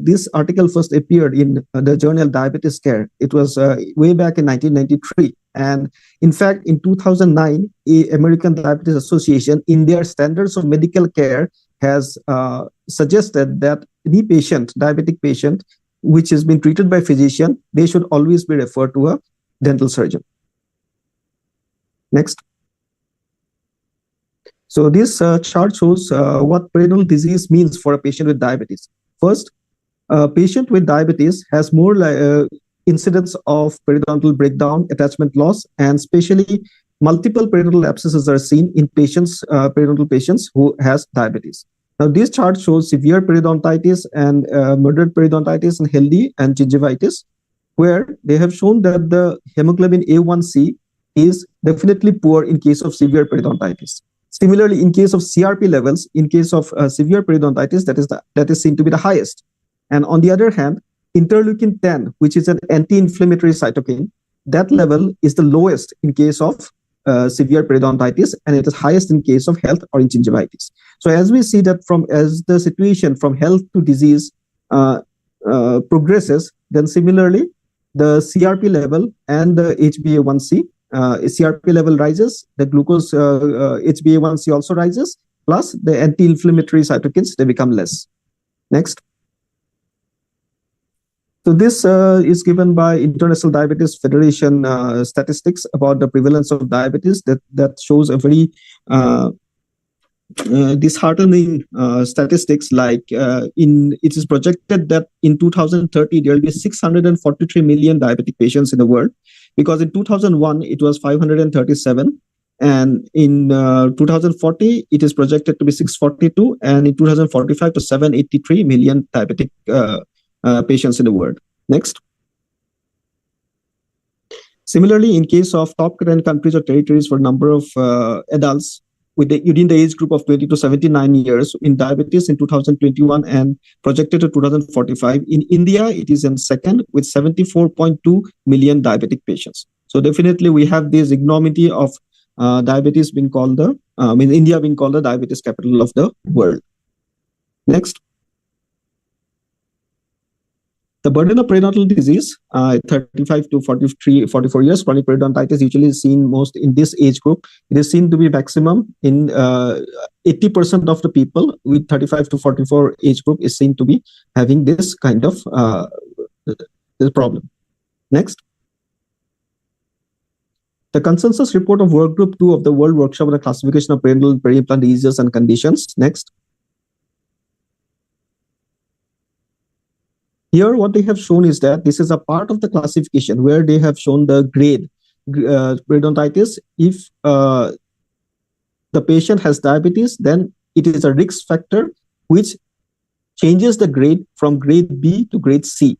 this article first appeared in the journal Diabetes Care. It was way back in 1993. And in fact, in 2009, American Diabetes Association, in their standards of medical care, has suggested that any patient, diabetic patient, which has been treated by physician, they should always be referred to a dental surgeon. Next. So this chart shows what periodontal disease means for a patient with diabetes. First, a patient with diabetes has more incidence of periodontal breakdown, attachment loss, and especially multiple periodontal abscesses are seen in patients, periodontal patients who has diabetes. Now, this chart shows severe periodontitis and moderate periodontitis and healthy and gingivitis, where they have shown that the hemoglobin A1C is definitely poor in case of severe periodontitis. Similarly, in case of CRP levels, in case of severe periodontitis, that is seen to be the highest. And on the other hand, interleukin-10, which is an anti-inflammatory cytokine, that level is the lowest in case of severe periodontitis, and it is highest in case of health or in gingivitis. So as we see that as the situation from health to disease progresses, then similarly, the CRP level and the HbA1c, CRP level rises, the glucose HbA1c also rises, plus the anti-inflammatory cytokines, they become less. Next. So this is given by International Diabetes Federation statistics about the prevalence of diabetes that shows a very disheartening statistics. Like it is projected that in 2030 there will be 643 million diabetic patients in the world, because in 2001 it was 537, and in 2040 it is projected to be 642, and in 2045 to 783 million diabetic patients in the world. Next. Similarly, in case of top 10 countries or territories for number of adults within the age group of 20 to 79 years in diabetes in 2021 and projected to 2045, in India it is in second with 74.2 million diabetic patients. So definitely we have this ignominy of diabetes being called in India being called the diabetes capital of the world. Next. The burden of periodontal disease, 35 to 44 years, chronic periodontitis usually is seen most in this age group. It is seen to be maximum in 80% of the people with 35 to 44 age group is seen to be having this kind of this problem. Next. The consensus report of work group 2 of the World Workshop on the Classification of Periodontal and Peri-implant Diseases and Conditions. Next. Here, what they have shown is that this is a part of the classification where they have shown the grade periodontitis. If the patient has diabetes, then it is a risk factor which changes the grade from grade B to grade C.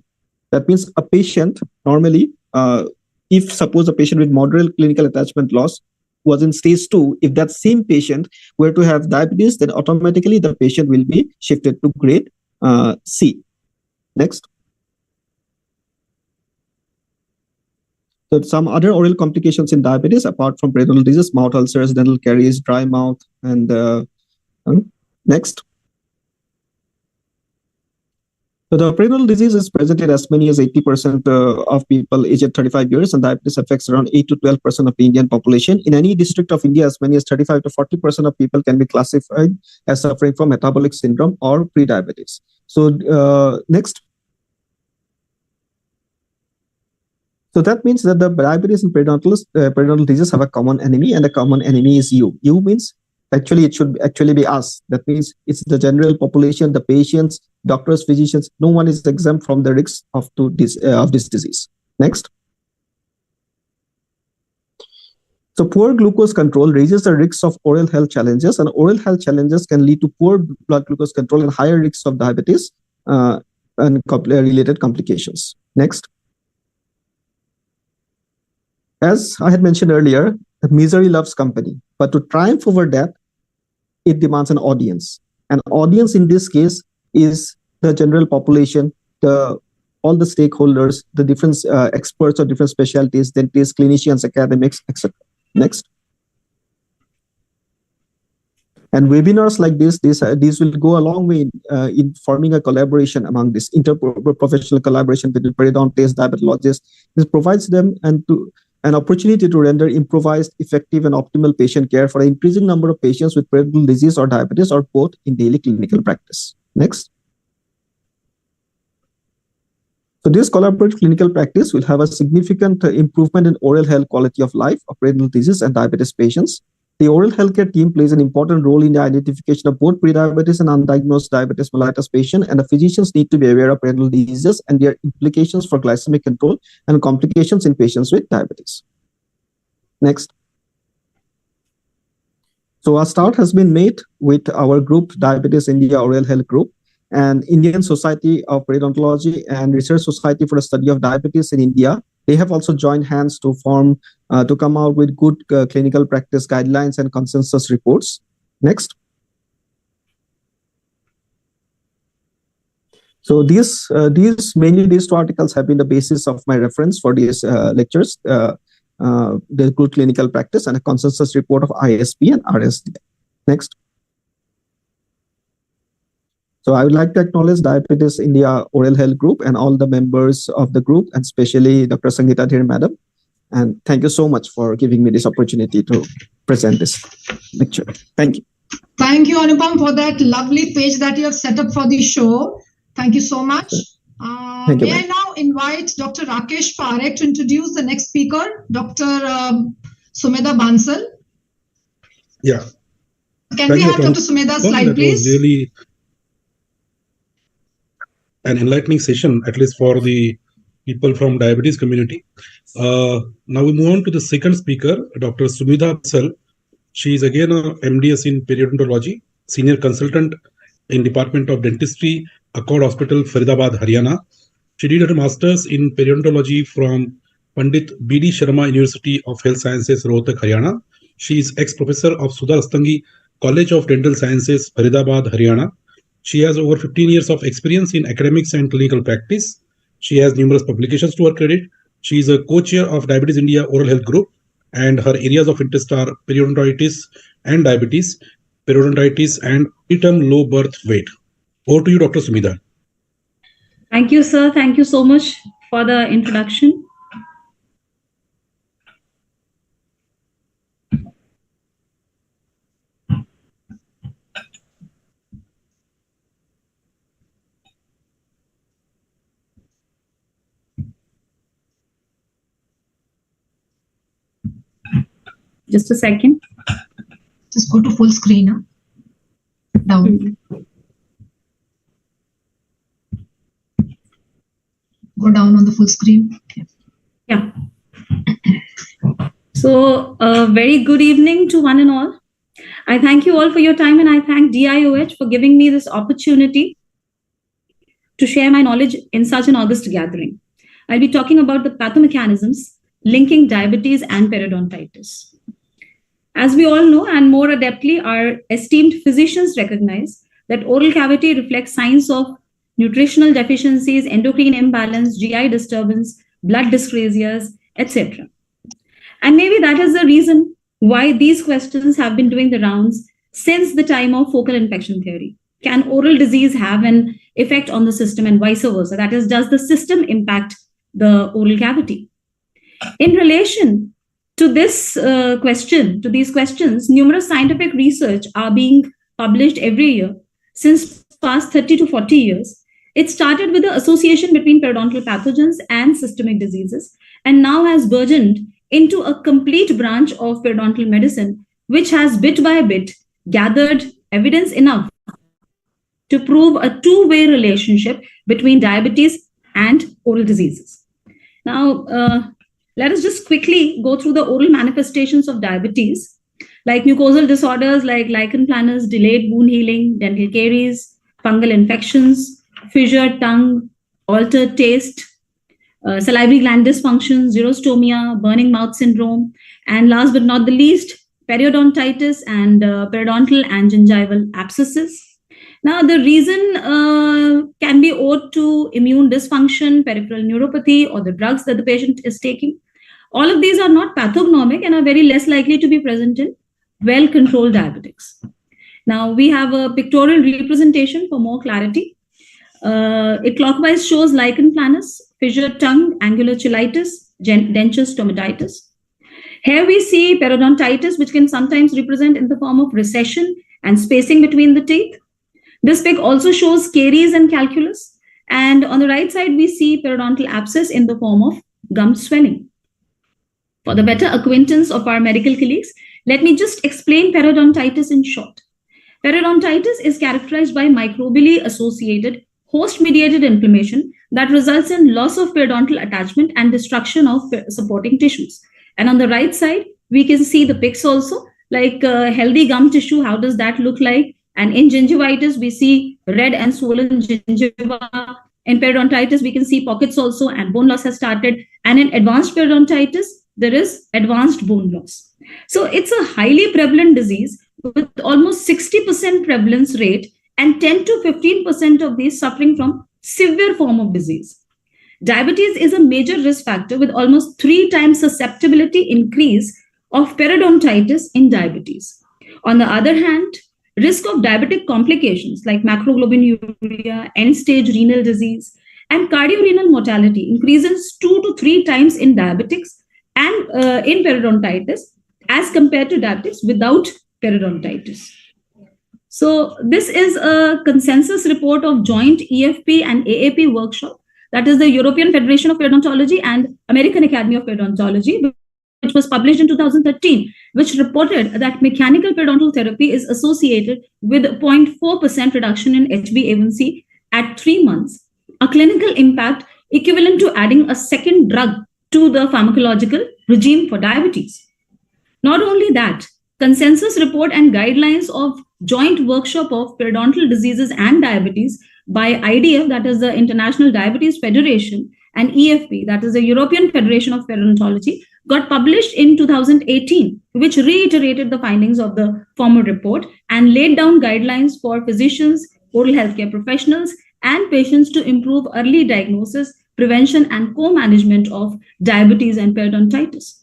That means a patient normally, if suppose a patient with moderate clinical attachment loss was in stage 2, if that same patient were to have diabetes, then automatically the patient will be shifted to grade C. Next. So some other oral complications in diabetes, apart from periodontal disease, mouth ulcers, dental caries, dry mouth, and next. So the periodontal disease is present in as many as 80% of people aged 35 years, and diabetes affects around 8 to 12% of the Indian population. In any district of India, as many as 35 to 40% of people can be classified as suffering from metabolic syndrome or pre-diabetes. So next. So that means that the diabetes and periodontal disease have a common enemy, and the common enemy is you. You means actually it should actually be us. That means it's the general population, the patients, doctors, physicians. No one is exempt from the risks of this disease. Next. So poor glucose control raises the risks of oral health challenges, and oral health challenges can lead to poor blood glucose control and higher risks of diabetes and related complications. Next. As I had mentioned earlier, misery loves company, but to triumph over that, it demands an audience. An audience in this case is the general population, all the stakeholders, the different experts of different specialties, dentists, clinicians, academics, etc. Next. And webinars like this will go a long way in forming a collaboration among this interprofessional collaboration between periodontists, diabetologists. This provides them and to an opportunity to render improvised, effective, and optimal patient care for an increasing number of patients with periodontal disease or diabetes or both in daily clinical practice. Next. So this collaborative clinical practice will have a significant improvement in oral health quality of life of periodontal disease and diabetes patients. The oral healthcare team plays an important role in the identification of both prediabetes and undiagnosed diabetes mellitus patients, and the physicians need to be aware of periodontal diseases and their implications for glycemic control and complications in patients with diabetes. Next. So a start has been made with our group, Diabetes India Oral Health Group, and Indian Society of Periodontology and Research Society for the Study of Diabetes in India. They have also joined hands to form, to come out with good clinical practice guidelines and consensus reports. Next. So these two articles have been the basis of my reference for these lectures, the good clinical practice and a consensus report of ISP and RSD. Next. So I would like to acknowledge Diabetes India Oral Health Group and all the members of the group, and especially Dr. Sangeeta Dhir Madam. And thank you so much for giving me this opportunity to present this lecture. Thank you. Thank you, Anupam, for that lovely page that you have set up for the show. Thank you so much. May I now invite Dr. Rakesh Parekh to introduce the next speaker, Dr. Sumedha Bansal. Yeah. Can we have Dr. Sumedha's slide, please? Really an enlightening session, at least for the people from diabetes community. Now we move on to the second speaker, Dr. Sumedha Bansal. She is again a MDS in periodontology, senior consultant in Department of Dentistry, Accord Hospital, Faridabad, Haryana. She did her master's in periodontology from Pandit B.D. Sharma University of Health Sciences, Rohtak, Haryana. She is ex-professor of Sudha Rastangi College of Dental Sciences, Faridabad, Haryana. She has over 15 years of experience in academics and clinical practice. She has numerous publications to her credit. She is a co-chair of Diabetes India Oral Health Group, and her areas of interest are periodontitis and diabetes, periodontitis and preterm low birth weight. Over to you, Dr. Sumedha. Thank you, sir. Thank you so much for the introduction. Just a second. Just go to full screen. Down. Go down on the full screen. Okay. Yeah. So, very good evening to one and all. I thank you all for your time, and I thank DIOH for giving me this opportunity to share my knowledge in such an august gathering. I'll be talking about the pathomechanisms linking diabetes and periodontitis. As we all know, and more adeptly, our esteemed physicians recognize that oral cavity reflects signs of nutritional deficiencies, endocrine imbalance, GI disturbance, blood dyscrasias, etc. And maybe that is the reason why these questions have been doing the rounds since the time of focal infection theory. Can oral disease have an effect on the system and vice versa? That is, does the system impact the oral cavity? In relation to this to these questions, numerous scientific research are being published every year since past 30 to 40 years. It started with the association between periodontal pathogens and systemic diseases, and now has burgeoned into a complete branch of periodontal medicine, which has bit by bit gathered evidence enough to prove a two-way relationship between diabetes and oral diseases. Now, let us just quickly go through the oral manifestations of diabetes, like mucosal disorders like lichen planus, delayed wound healing, dental caries, fungal infections, fissured tongue, altered taste, salivary gland dysfunction, xerostomia, burning mouth syndrome, and last but not the least, periodontitis and periodontal and gingival abscesses. Now, the reason can be owed to immune dysfunction, peripheral neuropathy, or the drugs that the patient is taking. All of these are not pathognomic and are very less likely to be present in well-controlled diabetics. Now, we have a pictorial representation for more clarity. It clockwise shows lichen planus, fissured tongue, angular cheilitis, denture stomatitis. Here we see periodontitis, which can sometimes represent in the form of recession and spacing between the teeth. This pic also shows caries and calculus. And on the right side, we see periodontal abscess in the form of gum swelling. For the better acquaintance of our medical colleagues, let me just explain periodontitis in short. Periodontitis is characterized by microbially associated host-mediated inflammation that results in loss of periodontal attachment and destruction of supporting tissues. And on the right side, we can see the pics also, like healthy gum tissue, how does that look like? And in gingivitis, we see red and swollen gingiva. In periodontitis, we can see pockets also, and bone loss has started. And in advanced periodontitis, there is advanced bone loss. So it's a highly prevalent disease with almost 60% prevalence rate and 10 to 15% of these suffering from severe form of disease. Diabetes is a major risk factor with almost 3 times susceptibility increase of periodontitis in diabetes. On the other hand, risk of diabetic complications like macroglobinuria, end-stage renal disease, and cardiorenal mortality increases 2 to 3 times in diabetics and in periodontitis as compared to diabetics without periodontitis. So this is a consensus report of joint EFP and AAP workshop, that is the European Federation of Periodontology and American Academy of Periodontology, which was published in 2013, which reported that mechanical periodontal therapy is associated with 0.4% reduction in HbA1c at 3 months, a clinical impact equivalent to adding a second drug to the pharmacological regime for diabetes. Not only that, consensus report and guidelines of joint workshop of periodontal diseases and diabetes by IDF, that is the International Diabetes Federation, and EFP, that is the European Federation of Periodontology, got published in 2018, which reiterated the findings of the former report and laid down guidelines for physicians, oral healthcare professionals, and patients to improve early diagnosis, prevention, and co-management of diabetes and periodontitis.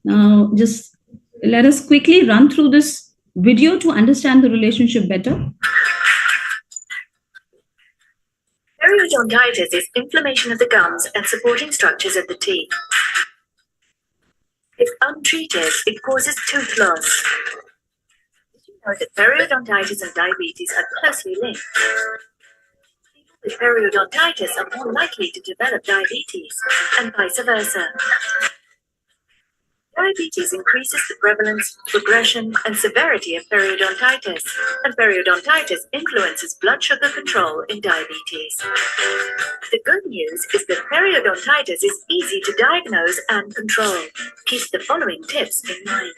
Now, just let us quickly run through this video to understand the relationship better. Periodontitis is inflammation of the gums and supporting structures of the teeth. If untreated, it causes tooth loss. Did you know that periodontitis and diabetes are closely linked? People with periodontitis are more likely to develop diabetes, and vice versa. Diabetes increases the prevalence, progression, and severity of periodontitis, and periodontitis influences blood sugar control in diabetes. The good news is that periodontitis is easy to diagnose and control. Keep the following tips in mind.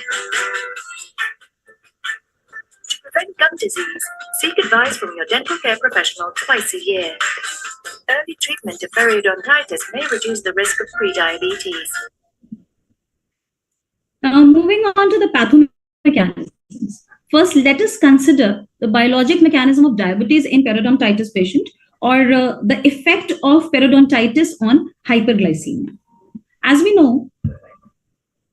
To prevent gum disease, seek advice from your dental care professional twice a year. Early treatment of periodontitis may reduce the risk of prediabetes. Now, moving on to the pathomechanisms. First, let us consider the biologic mechanism of diabetes in periodontitis patient, or the effect of periodontitis on hyperglycemia. As we know,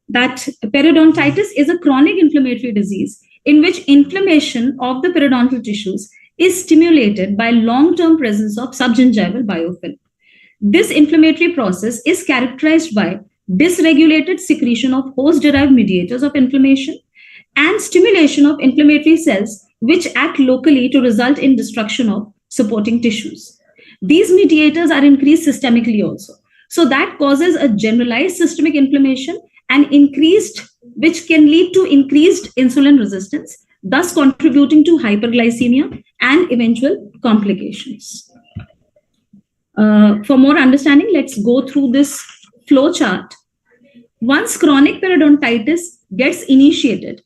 that periodontitis is a chronic inflammatory disease in which inflammation of the periodontal tissues is stimulated by long-term presence of subgingival biofilm. This inflammatory process is characterized by dysregulated secretion of host-derived mediators of inflammation and stimulation of inflammatory cells which act locally to result in destruction of supporting tissues. These mediators are increased systemically also. So that causes a generalized systemic inflammation and which can lead to increased insulin resistance, thus contributing to hyperglycemia and eventual complications. For more understanding, let's go through this flow chart. Once chronic periodontitis gets initiated,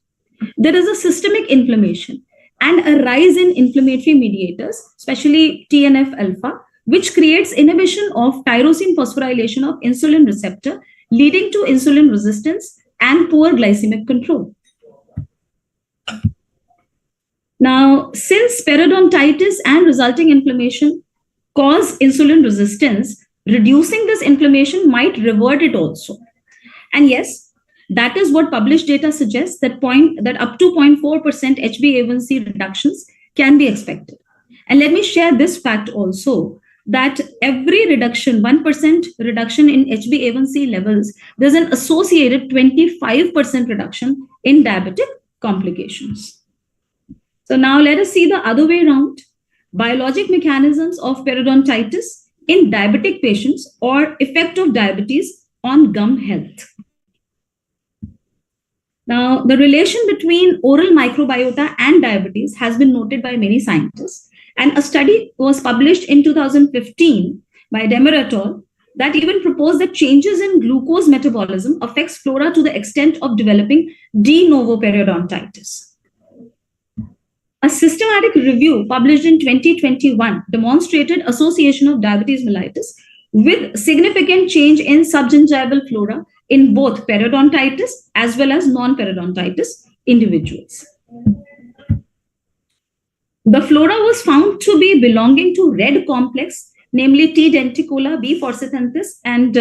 there is a systemic inflammation and a rise in inflammatory mediators, especially TNF-alpha, which creates inhibition of tyrosine phosphorylation of insulin receptor, leading to insulin resistance and poor glycemic control. Now, since periodontitis and resulting inflammation cause insulin resistance, reducing this inflammation might revert it also. And yes, that is what published data suggests, that up to 0.4% HbA1c reductions can be expected. And let me share this fact also, that every reduction, 1% reduction in HbA1c levels, there's an associated 25% reduction in diabetic complications. So now let us see the other way around. Biologic mechanisms of periodontitis in diabetic patients or effect of diabetes on gum health. Now, the relation between oral microbiota and diabetes has been noted by many scientists, and a study was published in 2015 by Demer et al. That even proposed that changes in glucose metabolism affects flora to the extent of developing de novo periodontitis. A systematic review published in 2021 demonstrated association of diabetes mellitus with significant change in subgingival flora in both periodontitis as well as non-periodontitis individuals. The flora was found to be belonging to red complex, namely T. denticola, B. forsythanthus, and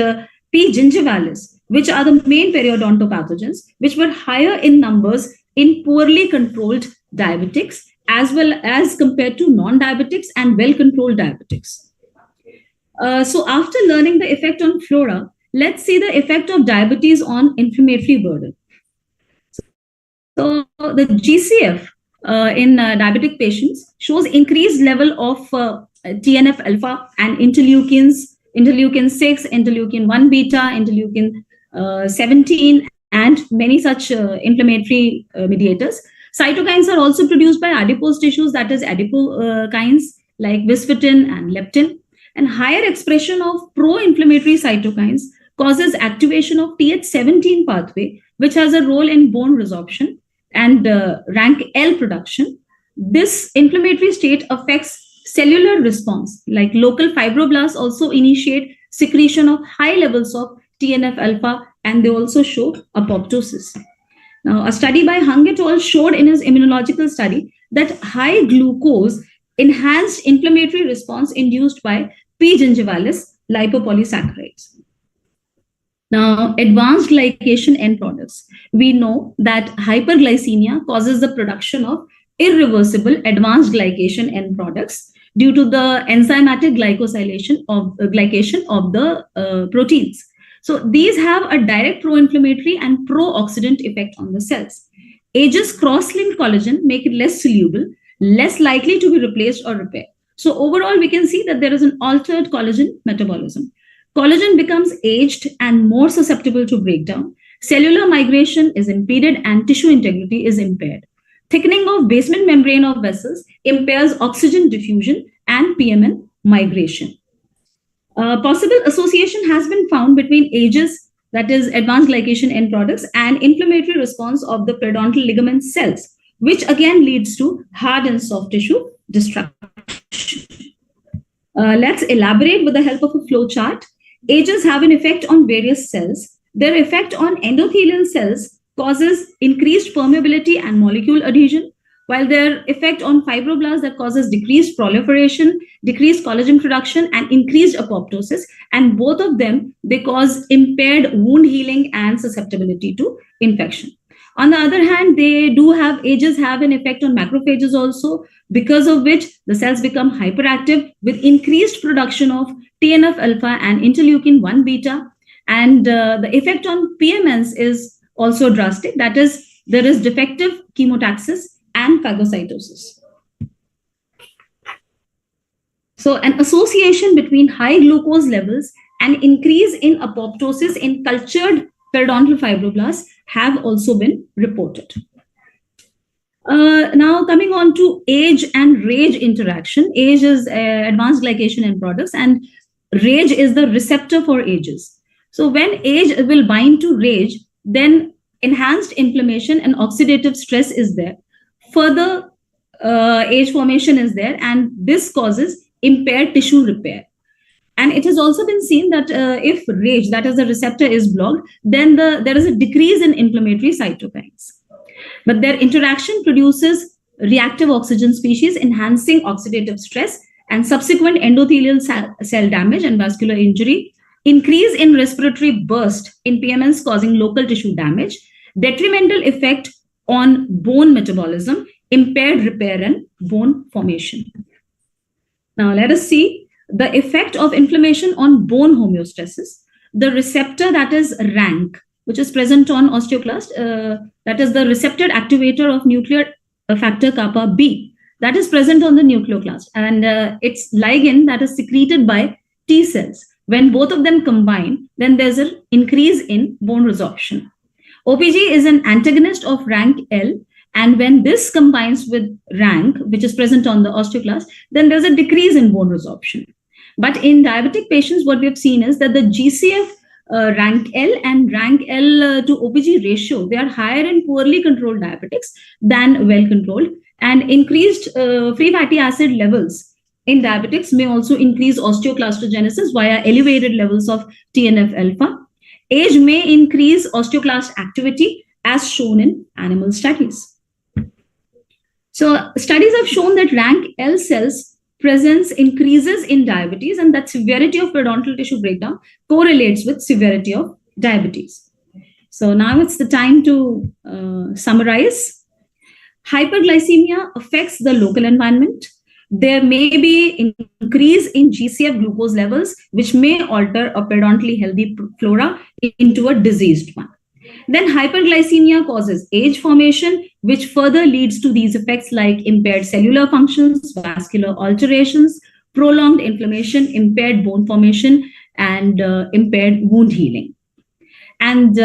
P. gingivalis, which are the main periodontopathogens, which were higher in numbers in poorly controlled diabetics as well as compared to non-diabetics and well-controlled diabetics. So after learning the effect on flora, let's see the effect of diabetes on inflammatory burden. So the GCF in diabetic patients shows increased level of TNF alpha and interleukins, interleukin 6, interleukin 1 beta, interleukin 17, and many such inflammatory mediators. Cytokines are also produced by adipose tissues, that is adipokines like viscetin and leptin. And higher expression of pro-inflammatory cytokines causes activation of Th17 pathway, which has a role in bone resorption and rank L production. This inflammatory state affects cellular response, like local fibroblasts also initiate secretion of high levels of TNF alpha, and they also show apoptosis. Now, a study by Hung et al. Showed in his immunological study that high glucose enhanced inflammatory response induced by P. gingivalis lipopolysaccharides. Now, advanced glycation end products. We know that hyperglycemia causes the production of irreversible advanced glycation end products due to the enzymatic glycosylation of glycation of the proteins. So these have a direct pro-inflammatory and pro-oxidant effect on the cells. Age's cross-linked collagen make it less soluble, less likely to be replaced or repaired. So overall, we can see that there is an altered collagen metabolism. Collagen becomes aged and more susceptible to breakdown. Cellular migration is impeded and tissue integrity is impaired. Thickening of basement membrane of vessels impairs oxygen diffusion and PMN migration. Possible association has been found between ages, that is advanced glycation end products, and inflammatory response of the periodontal ligament cells, which again leads to hard and soft tissue destruction. Let's elaborate with the help of a flow chart. Ages have an effect on various cells. Their effect on endothelial cells causes increased permeability and molecule adhesion, while their effect on fibroblasts that causes decreased proliferation, decreased collagen production, and increased apoptosis. And both of them, they cause impaired wound healing and susceptibility to infection. On the other hand, ages have an effect on macrophages also, because of which the cells become hyperactive with increased production of TNF alpha and interleukin 1 beta. And the effect on PMNs is also drastic. That is, there is defective chemotaxis and phagocytosis. So an association between high glucose levels and increase in apoptosis in cultured periodontal fibroblasts have also been reported. Now coming on to age and RAGE interaction. Age is advanced glycation end products, and RAGE is the receptor for ages. So when age will bind to RAGE, then enhanced inflammation and oxidative stress is there. Further age formation is there, and this causes impaired tissue repair. And it has also been seen that if RAGE, that is the receptor, is blocked, then there is a decrease in inflammatory cytokines. But their interaction produces reactive oxygen species, enhancing oxidative stress and subsequent endothelial cell damage and vascular injury, increase in respiratory burst in PMNs causing local tissue damage, detrimental effect on bone metabolism, impaired repair and bone formation. Now let us see the effect of inflammation on bone homeostasis, the receptor that is RANK, which is present on osteoclast, that is the receptor activator of nuclear factor kappa B, that is present on the nucleoclast, and its ligand that is secreted by T cells. When both of them combine, then there's an increase in bone resorption. OPG is an antagonist of RANK-L, and when this combines with RANK, which is present on the osteoclast, then there's a decrease in bone resorption. But in diabetic patients, what we have seen is that the GCF RANK-L and RANK-L to OPG ratio, they are higher in poorly controlled diabetics than well-controlled, and increased free fatty acid levels in diabetics may also increase osteoclastogenesis via elevated levels of TNF-alpha. Age may increase osteoclast activity as shown in animal studies. So studies have shown that RANK-L cells presence increases in diabetes, and that severity of periodontal tissue breakdown correlates with severity of diabetes. So now it's the time to summarize. Hyperglycemia affects the local environment. There may be increase in GCF glucose levels, which may alter a periodontally healthy flora into a diseased one. Then hyperglycemia causes age formation, which further leads to these effects like impaired cellular functions, vascular alterations, prolonged inflammation, impaired bone formation, and impaired wound healing. And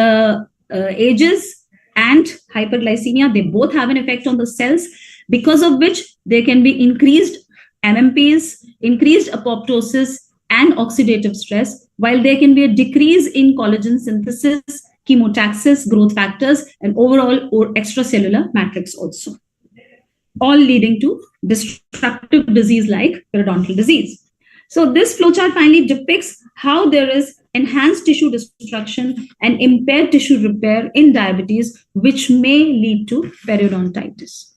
ages and hyperglycemia, they both have an effect on the cells, because of which there can be increased MMPs, increased apoptosis, and oxidative stress, while there can be a decrease in collagen synthesis, chemotaxis, growth factors, and overall or extracellular matrix also, all leading to destructive disease like periodontal disease. So this flowchart finally depicts how there is enhanced tissue destruction and impaired tissue repair in diabetes, which may lead to periodontitis.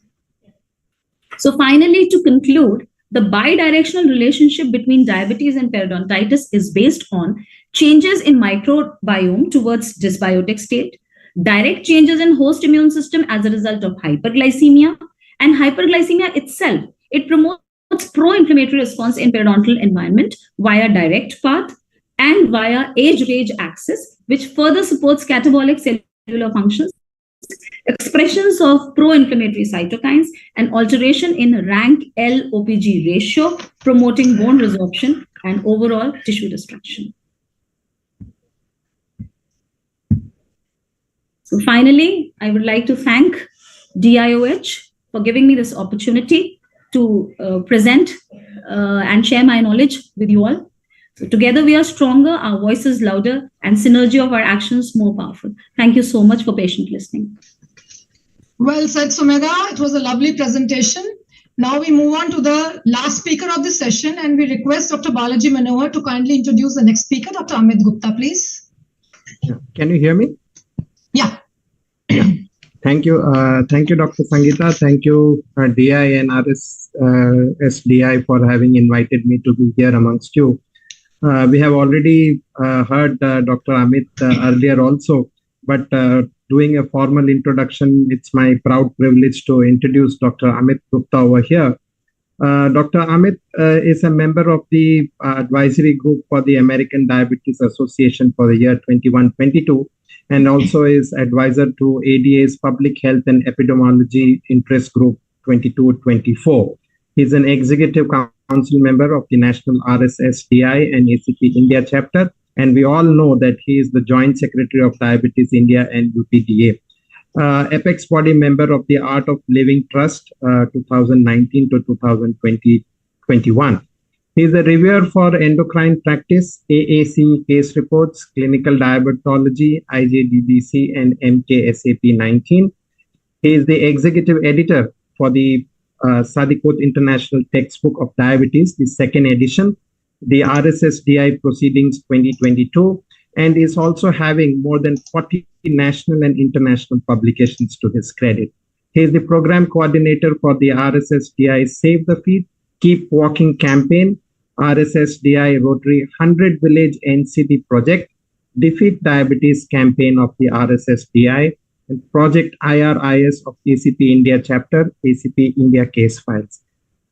So finally, to conclude, the bidirectional relationship between diabetes and periodontitis is based on changes in microbiome towards dysbiotic state, direct changes in host immune system as a result of hyperglycemia, and hyperglycemia itself. It promotes pro-inflammatory response in periodontal environment via direct path and via age-range axis, which further supports catabolic cellular functions, expressions of pro-inflammatory cytokines, and alteration in RANK-L-OPG ratio, promoting bone resorption and overall tissue destruction. So finally, I would like to thank DIOH for giving me this opportunity to present and share my knowledge with you all. So together we are stronger, our voice is louder, and synergy of our actions more powerful. Thank you so much for patient listening. Well said, Sumedha. It was a lovely presentation. Now we move on to the last speaker of the session, and we request Dr. Balaji Manohar to kindly introduce the next speaker, Dr. Amit Gupta, please. Yeah. Can you hear me? Yeah. Thank you. Thank you, Dr. Sangeeta. Thank you, DI and RSSDI for having invited me to be here amongst you. We have already heard Dr. Amit earlier also, but doing a formal introduction, it's my proud privilege to introduce Dr. Amit Gupta over here. Dr. Amit is a member of the advisory group for the American Diabetes Association for the year 21-22, and also is advisor to ADA's Public Health and Epidemiology Interest Group 22-24. He's an executive council member of the National RSSDI and ACP India chapter, and we all know that he is the Joint Secretary of Diabetes India and UPDA. Apex body member of the Art of Living Trust 2019 to 2020-21. He is a reviewer for endocrine practice, AAC case reports, clinical diabetology, IJDDC, and MKSAP 19. He is the executive editor for the Sadikot International Textbook of Diabetes, the second edition, the RSSDI Proceedings 2022, and is also having more than 40 national and international publications to his credit. He is the program coordinator for the RSSDI Save the Feet, Keep Walking campaign, RSSDI Rotary 100 Village NCD project, Defeat Diabetes campaign of the RSSDI, and Project IRIS of ACP India chapter, ACP India case files.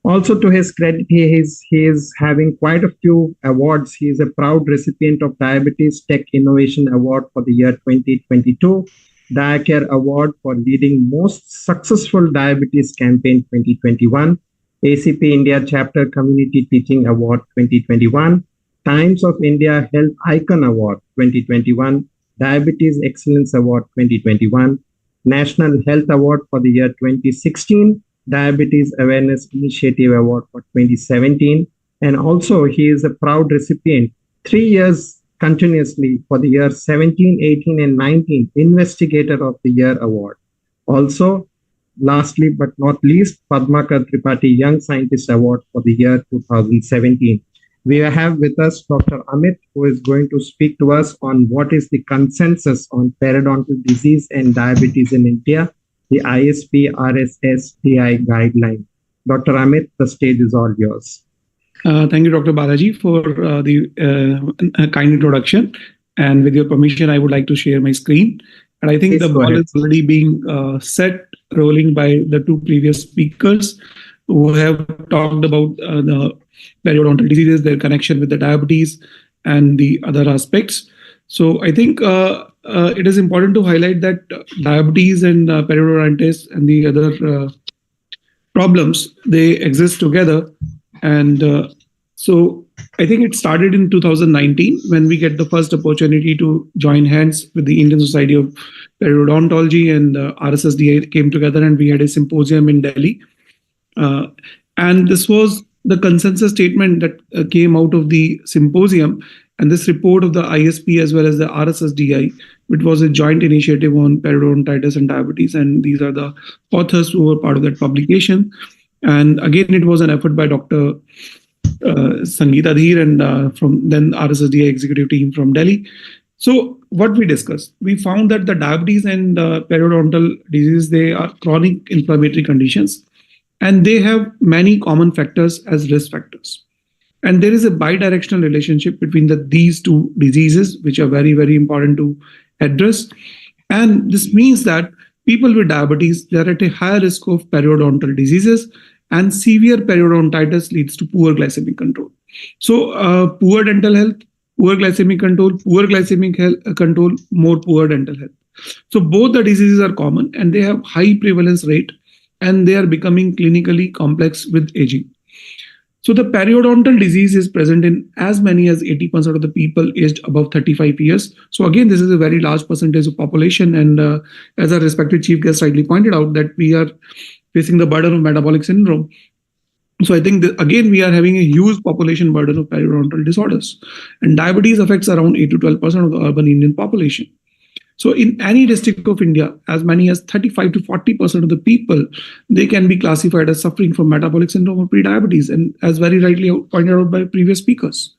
Also, to his credit, he is having quite a few awards. He is a proud recipient of Diabetes Tech Innovation Award for the year 2022, DiaCare Award for leading most successful diabetes campaign 2021, ACP India Chapter Community Teaching Award 2021, Times of India Health Icon Award 2021, Diabetes Excellence Award 2021, National Health Award for the year 2016, Diabetes Awareness Initiative Award for 2017. And also, he is a proud recipient 3 years continuously for the year 17, 18, and 19 Investigator of the Year Award. Also, lastly but not least, Padmakar Tripathi Young Scientist Award for the year 2017. We have with us Dr. Amit, who is going to speak to us on what is the consensus on periodontal disease and diabetes in India, the ISP RSSDI guideline. Dr. Amit, the stage is all yours. Thank you, Dr. Balaji, for the kind introduction. And with your permission, I would like to share my screen. And I think Please the go ball ahead. is already being set, rolling by the two previous speakers who have talked about the periodontal diseases, their connection with the diabetes, and the other aspects. So I think it is important to highlight that diabetes and periodontitis and the other problems, they exist together. And so I think it started in 2019 when we get the first opportunity to join hands with the Indian Society of Periodontology, and RSSDA came together and we had a symposium in Delhi. And this was the consensus statement that came out of the symposium, and this report of the ISP as well as the RSSDI, which was a joint initiative on periodontitis and diabetes. And these are the authors who were part of that publication. And again, it was an effort by Dr. Sangeeta Dheer and from then RSSDI executive team from Delhi. So what we discussed, we found that the diabetes and periodontal disease, they are chronic inflammatory conditions, and they have many common factors as risk factors. And there is a bidirectional relationship between these two diseases, which are very, very important to address. And this means that people with diabetes, they are at a higher risk of periodontal diseases, and severe periodontitis leads to poor glycemic control. So poor dental health, poor glycemic control, more poor dental health. So both the diseases are common and they have high prevalence rate, and they are becoming clinically complex with aging. So the periodontal disease is present in as many as 80% of the people aged above 35 years. So again, this is a very large percentage of population. And as our respected chief guest rightly pointed out, that we are facing the burden of metabolic syndrome. So I think that, again, we are having a huge population burden of periodontal disorders. And diabetes affects around 8 to 12% of the urban Indian population. So in any district of India, as many as 35 to 40% of the people, they can be classified as suffering from metabolic syndrome or prediabetes, and as very rightly pointed out by previous speakers.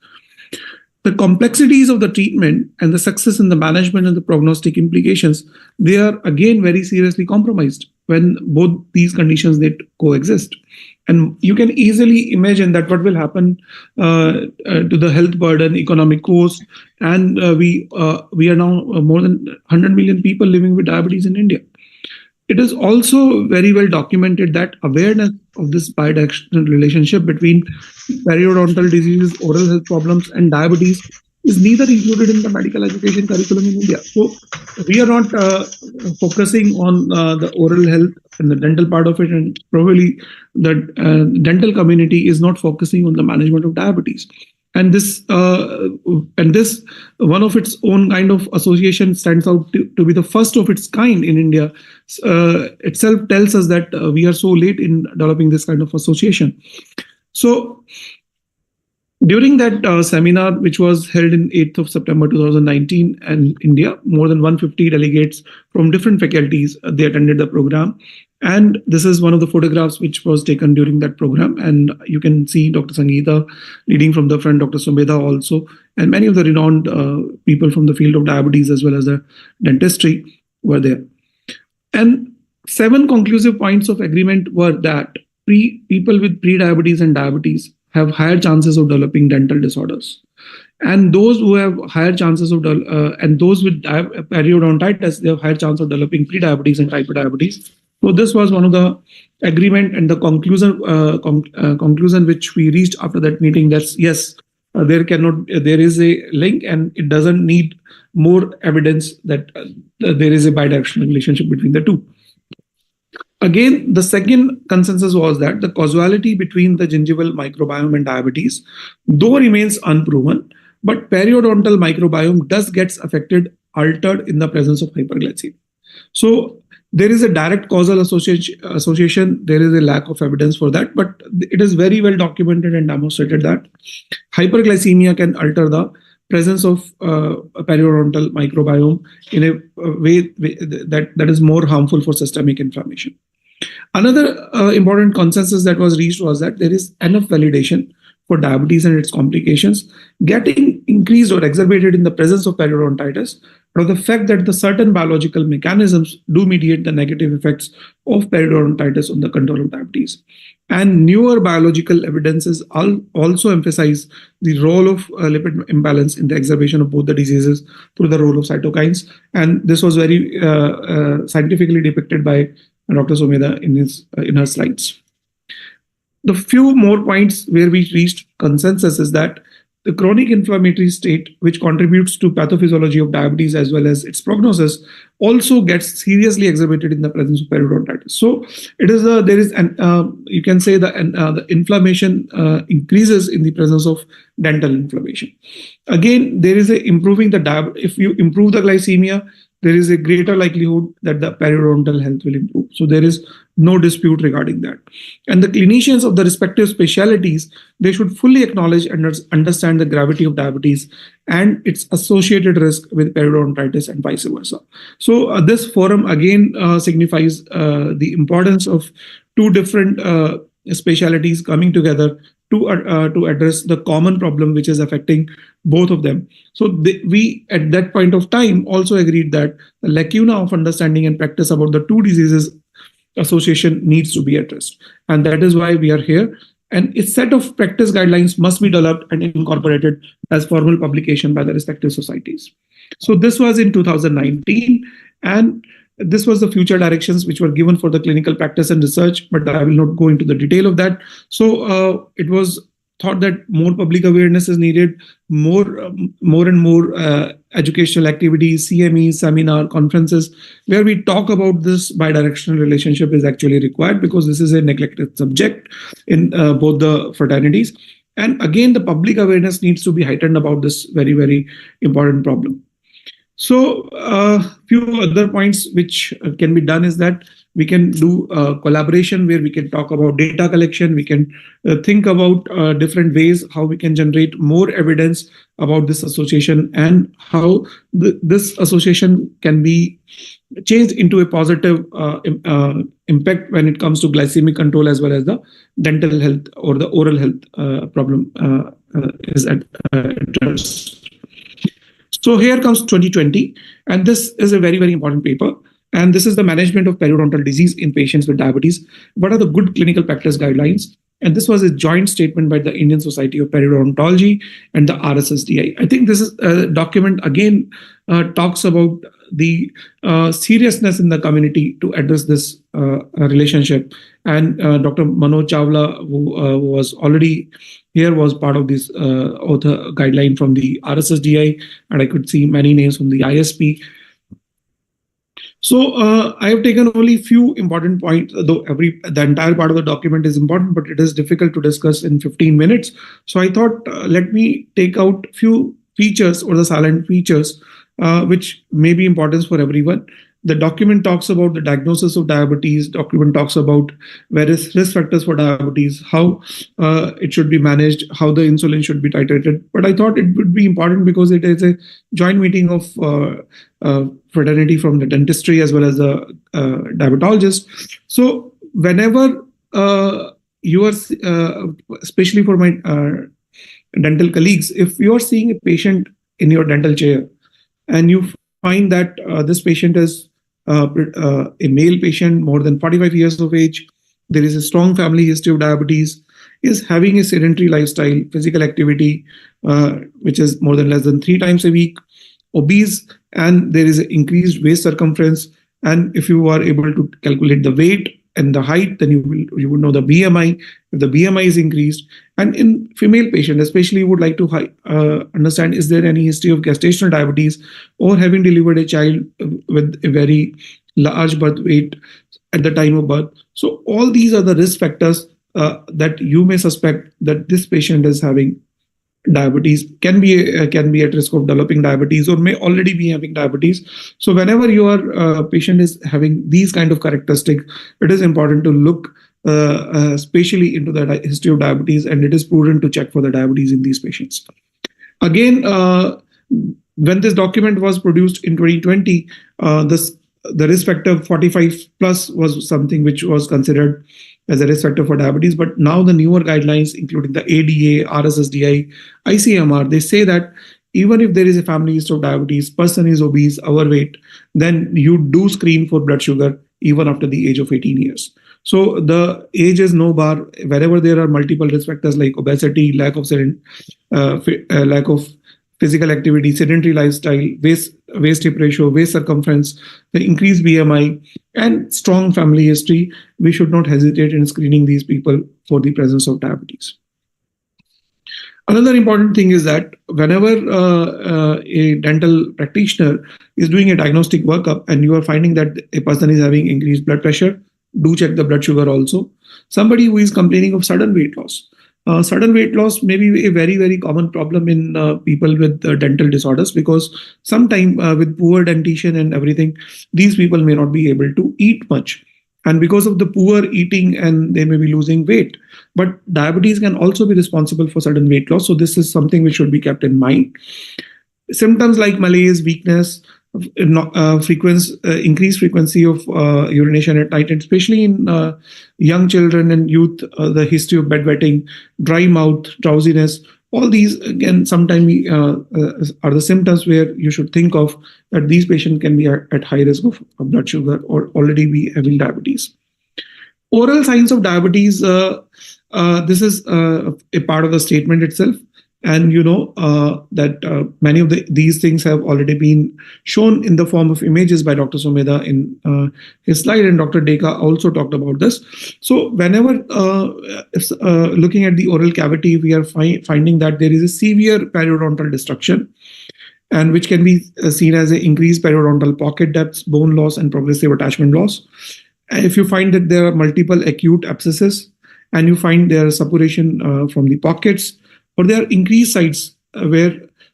The complexities of the treatment and the success in the management and the prognostic implications, they are again very seriously compromised when both these conditions they coexist. And you can easily imagine that what will happen to the health burden, economic cost, and we are now more than 100 million people living with diabetes in India. It is also very well documented that awareness of this bidirectional relationship between periodontal diseases, oral health problems, and diabetes is neither included in the medical education curriculum in India. So we are not focusing on the oral health and the dental part of it, and probably the dental community is not focusing on the management of diabetes. And this one of its own kind of association stands out to be the first of its kind in India. Itself tells us that we are so late in developing this kind of association. So during that seminar, which was held in 8th of September 2019 in India, more than 150 delegates from different faculties, they attended the program. And this is one of the photographs which was taken during that program. And you can see Dr. Sangeeta leading from the front, Dr. Sumedha also, and many of the renowned people from the field of diabetes as well as the dentistry were there. And 7 conclusive points of agreement were that people with pre-diabetes and diabetes have higher chances of developing dental disorders. And those who have higher chances of, and those with periodontitis, they have higher chance of developing pre-diabetes and type 2 diabetes. So this was one of the agreement and the conclusion which we reached after that meeting. That's yes, there is a link, and it doesn't need more evidence that there is a bidirectional relationship between the two. Again, the second consensus was that the causality between the gingival microbiome and diabetes, though remains unproven, but periodontal microbiome does gets affected, altered in the presence of hyperglycemia. So there is a direct causal association. There is a lack of evidence for that, but it is very well documented and demonstrated that hyperglycemia can alter the presence of a periodontal microbiome in a way that is more harmful for systemic inflammation. Another important consensus that was reached was that there is enough validation for diabetes and its complications getting increased or exacerbated in the presence of periodontitis, or the fact that the certain biological mechanisms do mediate the negative effects of periodontitis on the control of diabetes. And newer biological evidences also emphasize the role of lipid imbalance in the exacerbation of both the diseases through the role of cytokines. And this was very scientifically depicted by Dr. Sumedha in her slides. The few more points where we reached consensus is that the chronic inflammatory state, which contributes to pathophysiology of diabetes as well as its prognosis, also gets seriously exacerbated in the presence of periodontitis. So it is you can say the inflammation increases in the presence of dental inflammation. Again, there is a improving the if you improve the glycemia, there is a greater likelihood that the periodontal health will improve. So there is no dispute regarding that. And the clinicians of the respective specialties, they should fully acknowledge and understand the gravity of diabetes and its associated risk with periodontitis and vice versa. So this forum again signifies the importance of two different specialties coming together to address the common problem which is affecting both of them. So we at that point of time also agreed that the lacuna of understanding and practice about the two diseases association needs to be addressed, and that is why we are here. And a set of practice guidelines must be developed and incorporated as formal publication by the respective societies. So this was in 2019, and this was the future directions which were given for the clinical practice and research, but I will not go into the detail of that. So it was thought that more public awareness is needed, more and more educational activities, CMEs, seminar, conferences, where we talk about this bidirectional relationship is actually required, because this is a neglected subject in both the fraternities. And again, the public awareness needs to be heightened about this very, very important problem. So a few other points which can be done is that we can do collaboration where we can talk about data collection. We can think about different ways how we can generate more evidence about this association and how this association can be changed into a positive impact when it comes to glycemic control as well as the dental health or the oral health problem is addressed. So here comes 2020, and this is a very, very important paper. And this is the management of periodontal disease in patients with diabetes. What are the good clinical practice guidelines? And this was a joint statement by the Indian Society of Periodontology and the RSSDI. I think this is a document again talks about the seriousness in the community to address this relationship. And Dr. Manoj Chawla, who was already here, was part of this author guideline from the RSSDI, and I could see many names from the ISP. So I have taken only few important points, though the entire part of the document is important, but it is difficult to discuss in 15 minutes. So I thought, let me take out few features or the silent features which may be important for everyone. The document talks about the diagnosis of diabetes. Document talks about various risk factors for diabetes, how it should be managed, how the insulin should be titrated. But I thought it would be important because it is a joint meeting of fraternity from the dentistry as well as the diabetologist. So whenever you are, especially for my dental colleagues, if you are seeing a patient in your dental chair and you find that this patient is a male patient, more than 45 years of age, there is a strong family history of diabetes, is having a sedentary lifestyle, physical activity, which is more than less than 3 times a week, obese, and there is an increased waist circumference, And if you are able to calculate the weight and the height, then you would know the BMI. If the BMI is increased, and in female patient especially, you would like to understand, is there any history of gestational diabetes or having delivered a child with a very large birth weight at the time of birth. So all these are the risk factors that you may suspect that this patient is having diabetes, can be at risk of developing diabetes or may already be having diabetes. So whenever your patient is having these kind of characteristics, it is important to look especially into the history of diabetes, and it is prudent to check for the diabetes in these patients. Again, when this document was produced in 2020, the risk factor 45 plus was something which was considered as a risk factor for diabetes. But now the newer guidelines, including the ADA, RSSDI, ICMR, they say that even if there is a family history of diabetes, person is obese, overweight, then you do screen for blood sugar even after the age of 18 years. So the age is no bar. Wherever there are multiple risk factors like obesity, lack of physical activity, sedentary lifestyle, waist hip ratio, waist circumference, the increased BMI, and strong family history, we should not hesitate in screening these people for the presence of diabetes. Another important thing is that whenever a dental practitioner is doing a diagnostic workup and you are finding that a person is having increased blood pressure, do check the blood sugar also. Somebody who is complaining of sudden weight loss. Sudden weight loss may be a very, very common problem in people with dental disorders, because sometimes with poor dentition and everything, these people may not be able to eat much. And because of the poor eating, and they may be losing weight. But diabetes can also be responsible for sudden weight loss. So this is something which should be kept in mind. Symptoms like malaise, weakness, increased frequency of urination at night, and especially in young children and youth, the history of bedwetting, dry mouth, drowsiness, all these again sometimes are the symptoms where you should think of that these patients can be at high risk of blood sugar or already be having diabetes. Oral signs of diabetes, this is a part of the statement itself. And you know that many of these things have already been shown in the form of images by Dr. Sumedha in his slide, and Dr. Deka also talked about this. So whenever looking at the oral cavity, we are finding that there is a severe periodontal destruction, and which can be seen as an increased periodontal pocket depths, bone loss, and progressive attachment loss. And if you find that there are multiple acute abscesses, and you find there is suppuration from the pockets, or there are increased sites where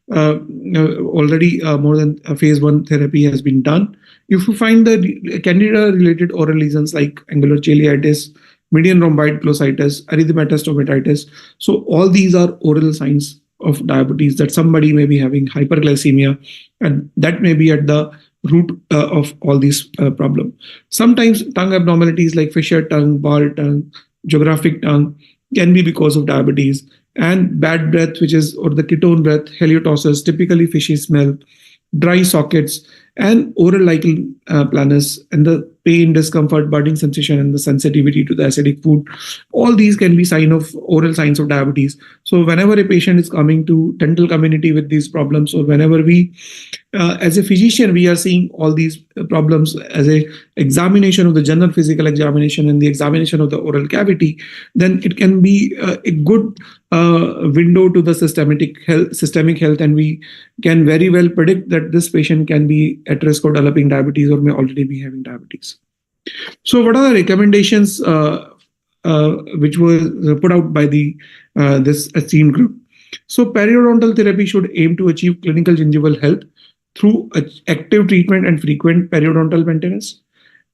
already more than phase 1 therapy has been done. If you find the candida-related oral lesions like angular cheilitis, median rhomboid glossitis, erythematous stomatitis, so all these are oral signs of diabetes, that somebody may be having hyperglycemia, and that may be at the root of all these problems. Sometimes tongue abnormalities like fissure tongue, ball tongue, geographic tongue can be because of diabetes. And bad breath, which is, or the ketone breath, halitosis, typically fishy smell, dry sockets, and oral lichen planus, and the pain, discomfort, burning sensation, and the sensitivity to the acidic food. All these can be oral signs of diabetes. So whenever a patient is coming to dental community with these problems, or whenever we, as a physician, we are seeing all these problems as a examination of the general physical examination and the examination of the oral cavity, then it can be a good window to the systemic health, and we can very well predict that this patient can be at risk of developing diabetes or may already be having diabetes. So what are the recommendations which were put out by this esteemed group? So periodontal therapy should aim to achieve clinical gingival health through active treatment and frequent periodontal maintenance.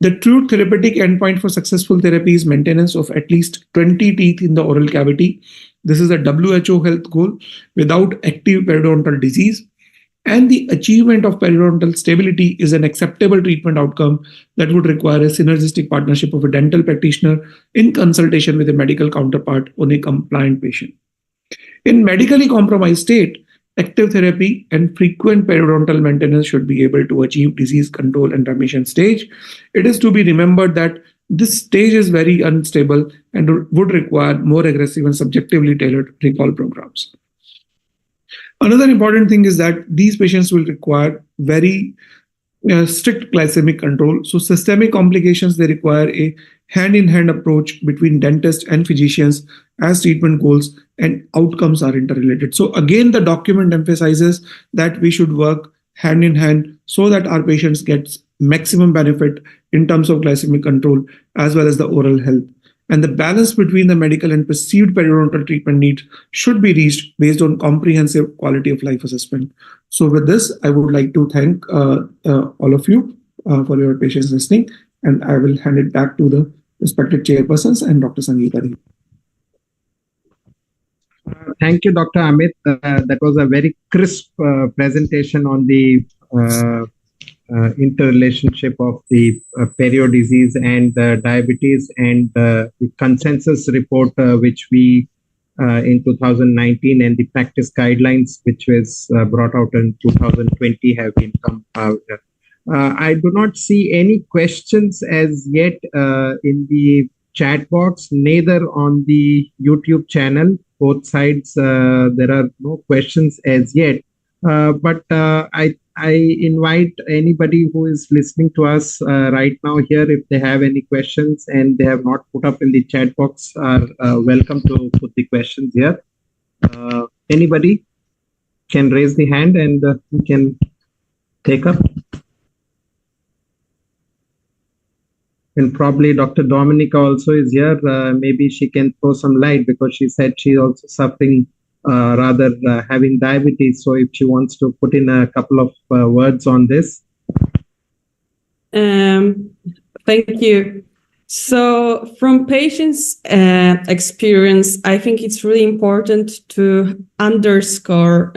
The true therapeutic endpoint for successful therapy is maintenance of at least 20 teeth in the oral cavity. This is a WHO health goal without active periodontal disease. And the achievement of periodontal stability is an acceptable treatment outcome that would require a synergistic partnership of a dental practitioner in consultation with a medical counterpart on a compliant patient. In medically compromised state, active therapy and frequent periodontal maintenance should be able to achieve disease control and remission stage. It is to be remembered that this stage is very unstable and would require more aggressive and subjectively tailored recall programs. Another important thing is that these patients will require very strict glycemic control. So systemic complications, they require a hand-in-hand approach between dentists and physicians as treatment goals and outcomes are interrelated. So again, the document emphasizes that we should work hand in hand so that our patients get maximum benefit in terms of glycemic control as well as the oral health. And the balance between the medical and perceived periodontal treatment needs should be reached based on comprehensive quality of life assessment. So with this, I would like to thank all of you for your patience listening, and I will hand it back to the respected chairpersons and Dr. Sangeeta. Thank you, Dr. Amit. That was a very crisp presentation on the interrelationship of the perio disease and diabetes, and the consensus report which we in 2019 and the practice guidelines which was brought out in 2020 have been come out. I do not see any questions as yet in the chat box, neither on the YouTube channel. Both sides, there are no questions as yet. But I invite anybody who is listening to us right now here, if they have any questions and they have not put up in the chat box, are welcome to put the questions here. Anybody can raise the hand and we can take up. And probably Dr. Dominica also is here. Maybe she can throw some light because she said she's also suffering having diabetes. So if she wants to put in a couple of words on this. Thank you. So from patients' experience, I think it's really important to underscore,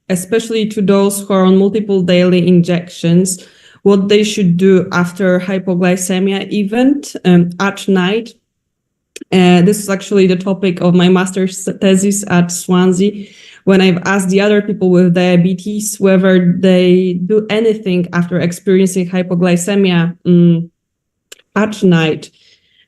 especially to those who are on multiple daily injections, what they should do after hypoglycemia event at night. This is actually the topic of my master's thesis at Swansea, when I've asked the other people with diabetes whether they do anything after experiencing hypoglycemia at night.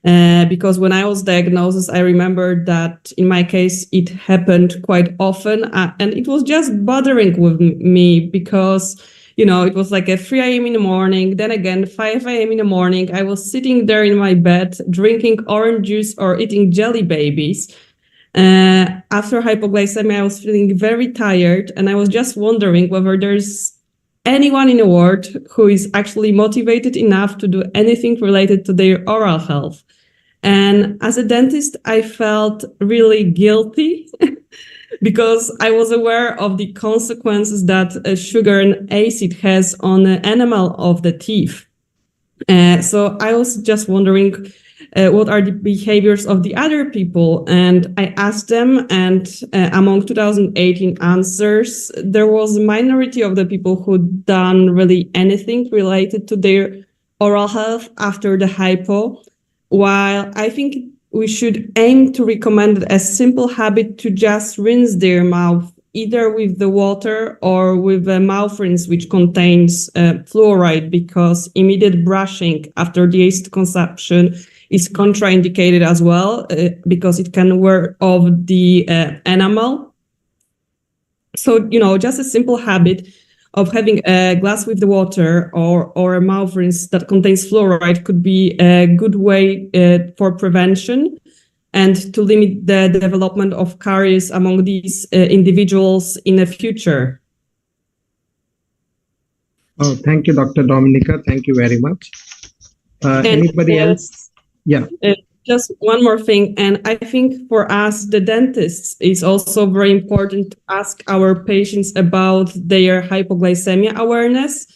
Because when I was diagnosed, I remember that in my case, it happened quite often. And it was just bothering with me because, you know, it was like at 3 a.m. in the morning, then again, 5 a.m. in the morning. I was sitting there in my bed, drinking orange juice or eating jelly babies. After hypoglycemia, I was feeling very tired, and I was just wondering whether there's anyone in the world who is actually motivated enough to do anything related to their oral health. And as a dentist, I felt really guilty because I was aware of the consequences that sugar and acid has on the enamel of the teeth. So I was just wondering what are the behaviors of the other people? And I asked them, and among 2018 answers, there was a minority of the people who done really anything related to their oral health after the hypo, while I think we should aim to recommend a simple habit to just rinse their mouth, either with the water or with a mouth rinse, which contains fluoride, because immediate brushing after the acid consumption is contraindicated as well, because it can wear off the enamel. So, you know, just a simple habit of having a glass with the water or a mouth rinse that contains fluoride could be a good way for prevention and to limit the development of caries among these individuals in the future. Oh, thank you, Dr. Dominica. Thank you very much. Anybody else? Yeah. Just one more thing, and I think for us, the dentists, it's also very important to ask our patients about their hypoglycemia awareness,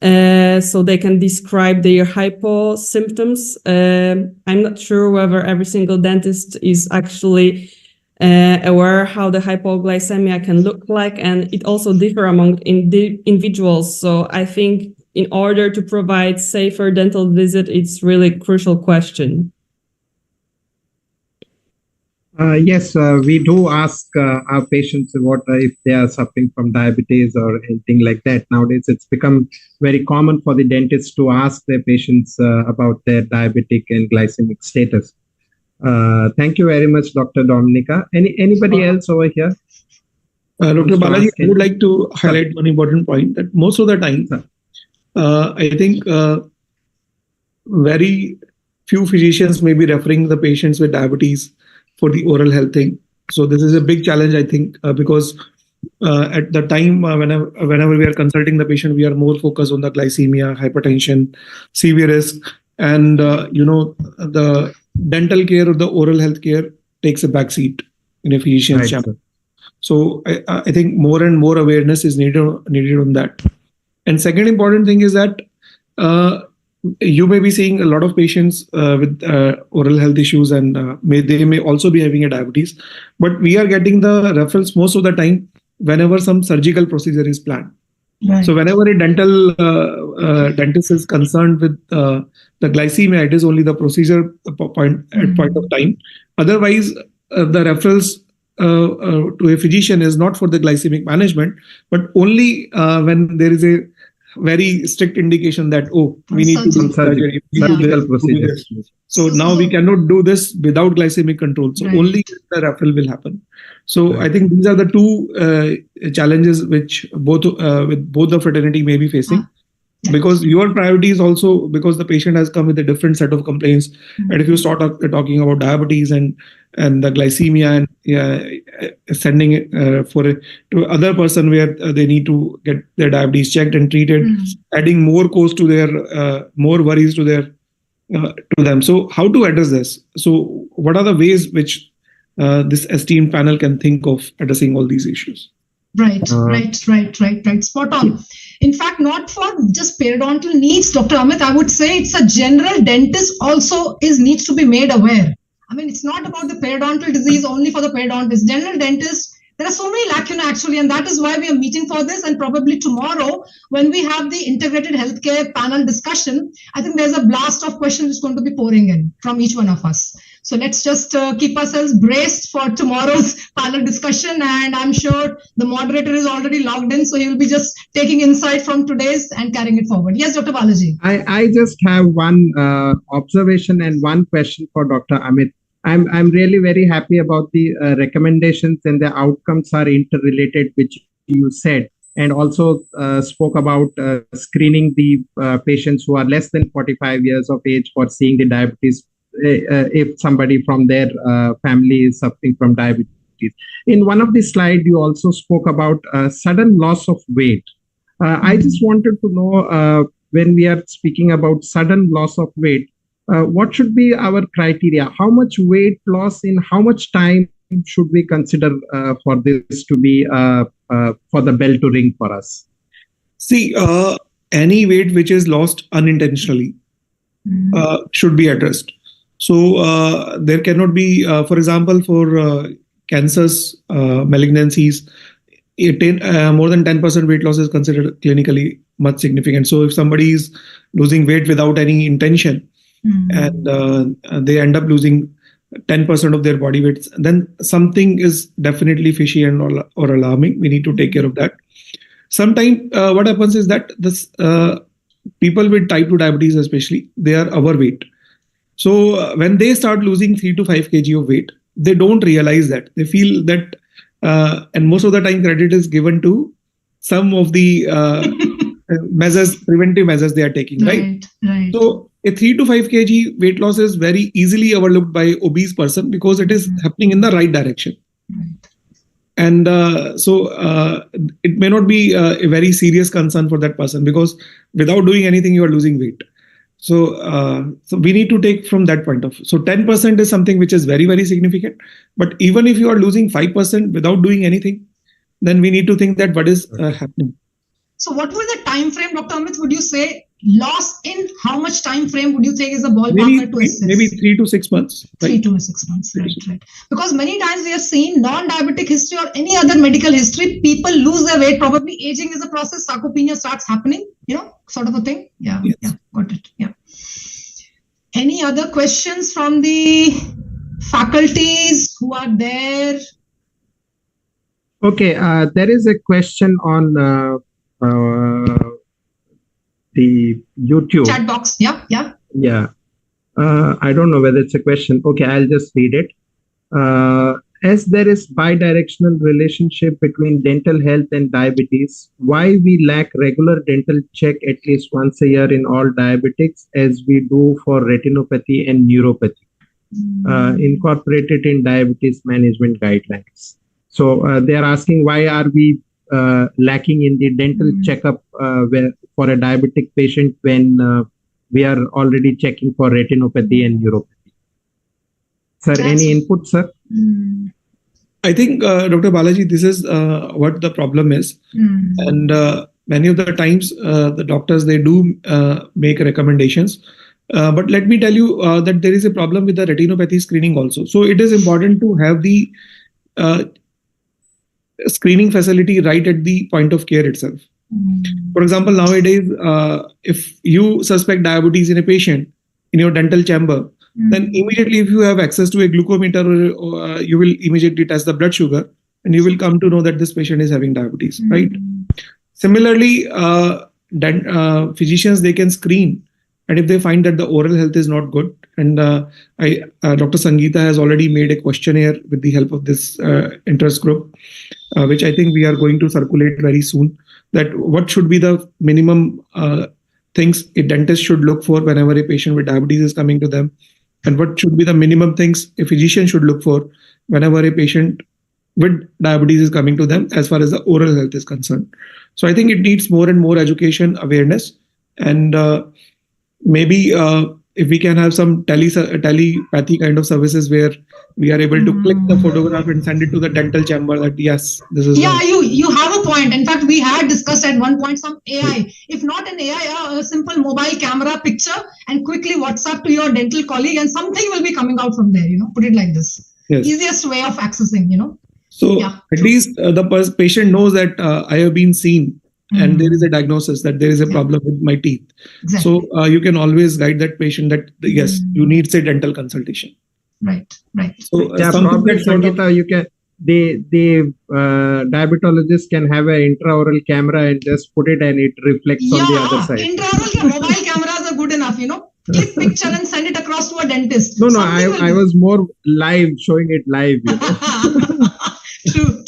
so they can describe their hypo symptoms. I'm not sure whether every single dentist is actually aware how the hypoglycemia can look like, and it also differs among individuals. So I think in order to provide safer dental visit, it's really a crucial question. Yes, we do ask our patients what if they are suffering from diabetes or anything like that. Nowadays, it's become very common for the dentists to ask their patients about their diabetic and glycemic status. Thank you very much, Dr. Dominica. Anybody else over here? Dr. Balaji, I would like to highlight one important point, that most of the time, I think very few physicians may be referring the patients with diabetes for the oral health thing. So this is a big challenge, I think, because at the time whenever we are consulting the patient, we are more focused on the glycemia, hypertension, CV risk, and the dental care or the oral health care takes a back seat in a physician's Right, chamber. sir. So I think more and more awareness is needed on that. And second important thing is that you may be seeing a lot of patients with oral health issues, and they may also be having a diabetes. But we are getting the referrals most of the time whenever some surgical procedure is planned. Right. So whenever a dental dentist is concerned with the glycemia, it is only the procedure point of time. Otherwise, the referrals to a physician is not for the glycemic management, but only when there is a very strict indication that we need to do surgery. Surgical procedures. So now we cannot do this without glycemic control. So Right. only the referral will happen. So I think these are the two challenges which with both the fraternity may be facing. Because your priority is also because the patient has come with a different set of complaints, and if you start talking about diabetes and the glycemia and sending it to other person where they need to get their diabetes checked and treated, adding more cost to their more worries to their to them. So how to address this? So what are the ways which this esteemed panel can think of addressing all these issues? Right. Spot on. In fact, not for just periodontal needs, Dr. Amit, I would say it's a general dentist also needs to be made aware. I mean, it's not about the periodontal disease only for the periodontist. General dentists, there are so many lacunae actually, and that is why we are meeting for this. And probably tomorrow, when we have the integrated healthcare panel discussion, I think there's a blast of questions that's going to be pouring in from each one of us. So let's just keep ourselves braced for tomorrow's panel discussion. And I'm sure the moderator is already logged in, so he will be just taking insight from today's and carrying it forward. Yes, Dr. Balaji. I just have one observation and one question for Dr. Amit. I'm really very happy about the recommendations, and the outcomes are interrelated, which you said, and also spoke about screening the patients who are less than 45 years of age for seeing the diabetes if somebody from their family is suffering from diabetes. In one of the slides, you also spoke about sudden loss of weight. I just wanted to know, when we are speaking about sudden loss of weight, what should be our criteria? How much weight loss in how much time should we consider for this to be for the bell to ring for us? See, any weight which is lost unintentionally should be addressed. So there cannot be, for example, for cancers, malignancies, more than 10% weight loss is considered clinically much significant. So if somebody is losing weight without any intention, and they end up losing 10% of their body weight, then something is definitely fishy and or alarming. We need to take care of that. Sometimes what happens is that this people with type 2 diabetes especially, they are overweight. So when they start losing 3 to 5 kg of weight, they don't realize that. They feel that, and most of the time credit is given to some of the preventive measures they are taking, right? So a 3 to 5 kg weight loss is very easily overlooked by obese person because it is happening in the right direction. And so it may not be a very serious concern for that person, because without doing anything, you are losing weight. So we need to take from that point of view. So 10% is something which is very, very significant. But even if you are losing 5% without doing anything, then we need to think that what is happening. So what will the time frame, Dr. Amit, would you say loss in how much time frame would you think is a ballpark to assess? Maybe 3 to 6 months. Right? 3 to 6 months, right. Because many times we have seen non-diabetic history or any other medical history, people lose their weight. Probably aging is a process, sarcopenia starts happening, sort of a thing. Yeah, got it. Yeah. Any other questions from the faculties who are there? Okay, there is a question on the YouTube chat box. Yeah. I don't know whether it's a question. Okay, I'll just read it. as there is bi-directional relationship between dental health and diabetes, why we lack regular dental check at least once a year in all diabetics as we do for retinopathy and neuropathy, incorporated in diabetes management guidelines. So they are asking why are we lacking in the dental checkup for a diabetic patient when we are already checking for retinopathy and neuropathy. Sir, any input, sir? I think, Dr. Balaji, this is what the problem is. And many of the times, the doctors, they do make recommendations. But let me tell you that there is a problem with the retinopathy screening also. So it is important to have the screening facility right at the point of care itself. For example, nowadays, if you suspect diabetes in a patient in your dental chamber, then immediately if you have access to a glucometer, you will immediately test the blood sugar and you will come to know that this patient is having diabetes, right? Similarly, physicians, they can screen, and if they find that the oral health is not good, and Dr. Sangeeta has already made a questionnaire with the help of this interest group, which I think we are going to circulate very soon, that what should be the minimum things a dentist should look for whenever a patient with diabetes is coming to them, and what should be the minimum things a physician should look for whenever a patient with diabetes is coming to them as far as the oral health is concerned. So I think it needs more and more education, awareness, and maybe if we can have some telepathy kind of services where we are able to click the photograph and send it to the dental chamber that yes, this is. Yeah, you have a point. In fact, we had discussed at one point some AI. If not an AI, a simple mobile camera picture and quickly WhatsApp to your dental colleague and something will be coming out from there, put it like this. Yes. Easiest way of accessing, So yeah, at least the patient knows that I have been seen. And there is a diagnosis that there is a problem with my teeth. Exactly. So you can always guide that patient that yes, you need say dental consultation. Right. So probably Sangeeta, you can the diabetologist can have an intraoral camera and just put it and it reflects on the other side. Intraoral mobile cameras are good enough, Click picture and send it across to a dentist. No, I was more live, showing it live. True.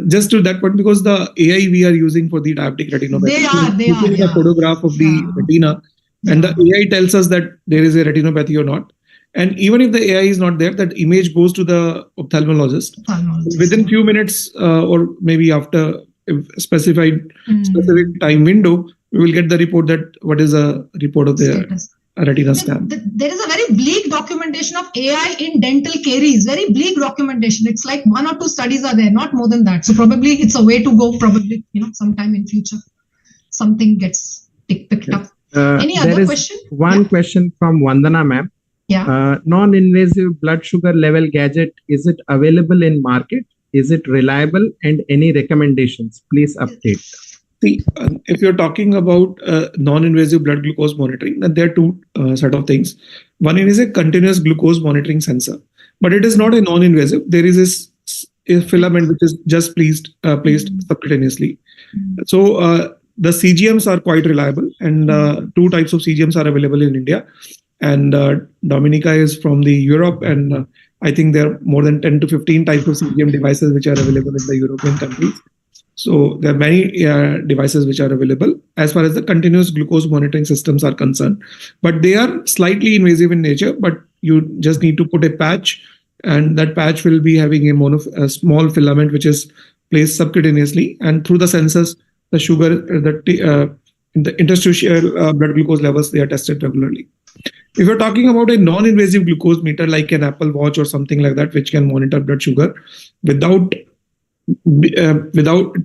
Just to that point, because the AI we are using for the diabetic retinopathy, they are the photograph of the retina, and the AI tells us that there is a retinopathy or not. And even if the AI is not there, that image goes to the ophthalmologist. Within few minutes or maybe after a specific time window, we will get the report that what is a report of the retina scan. There is a very bleak documentation of AI in dental caries, very bleak documentation. It's like 1 or 2 studies are there, not more than that. So probably it's a way to go, probably, sometime in future, something gets picked up. Any other question? One question from Vandana ma'am. Yeah. Non-invasive blood sugar level gadget, is it available in market? Is it reliable? And any recommendations? Please update. See, if you're talking about non-invasive blood glucose monitoring, then there are two set of things. One is a continuous glucose monitoring sensor, but it is not a non-invasive. There is a filament which is just placed subcutaneously. So the CGMs are quite reliable, and 2 types of CGMs are available in India. And Dominica is from the Europe, and I think there are more than 10 to 15 types of CGM devices which are available in the European countries. So there are many devices which are available as far as the continuous glucose monitoring systems are concerned, but they are slightly invasive in nature. But you just need to put a patch, and that patch will be having a small filament which is placed subcutaneously, and through the sensors, the sugar, the interstitial blood glucose levels, they are tested regularly. If you're talking about a non-invasive glucose meter like an Apple Watch or something like that, which can monitor blood sugar without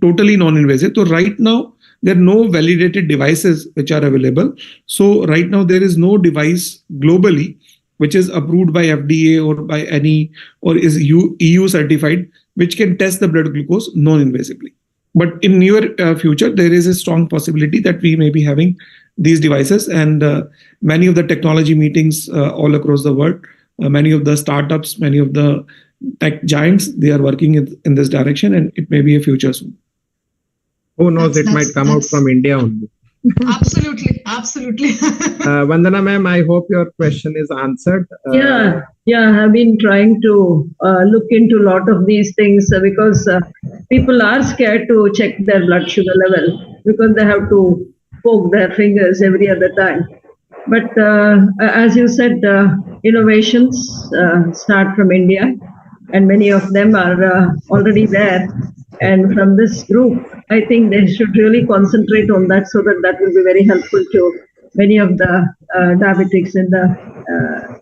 totally non-invasive. So right now, there are no validated devices which are available. So right now, there is no device globally which is approved by FDA or by any, or is EU certified, which can test the blood glucose non-invasively. But in near future, there is a strong possibility that we may be having these devices, and many of the technology meetings all across the world, many of the startups, many of the tech giants, they are working in this direction, and it may be a future soon. Who knows, it might come out from India only. Absolutely. Vandana ma'am, I hope your question is answered. Yeah. Yeah, I have been trying to look into a lot of these things because people are scared to check their blood sugar level because they have to poke their fingers every other time. But as you said, innovations start from India, and many of them are already there. And from this group, I think they should really concentrate on that so that that will be very helpful to many of the diabetics in the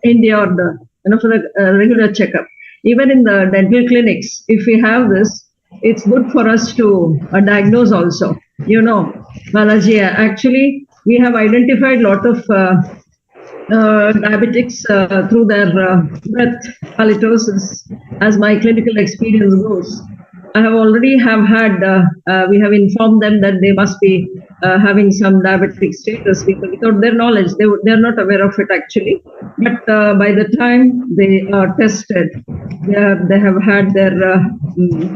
India or the for the regular checkup. Even in the dental clinics, if we have this, it's good for us to diagnose also. Balaji, actually, we have identified a lot of diabetics through their breath halitosis, as my clinical experience goes. I have already had, we have informed them that they must be having some diabetic status because without their knowledge, they're not aware of it actually. But by the time they are tested, they have had their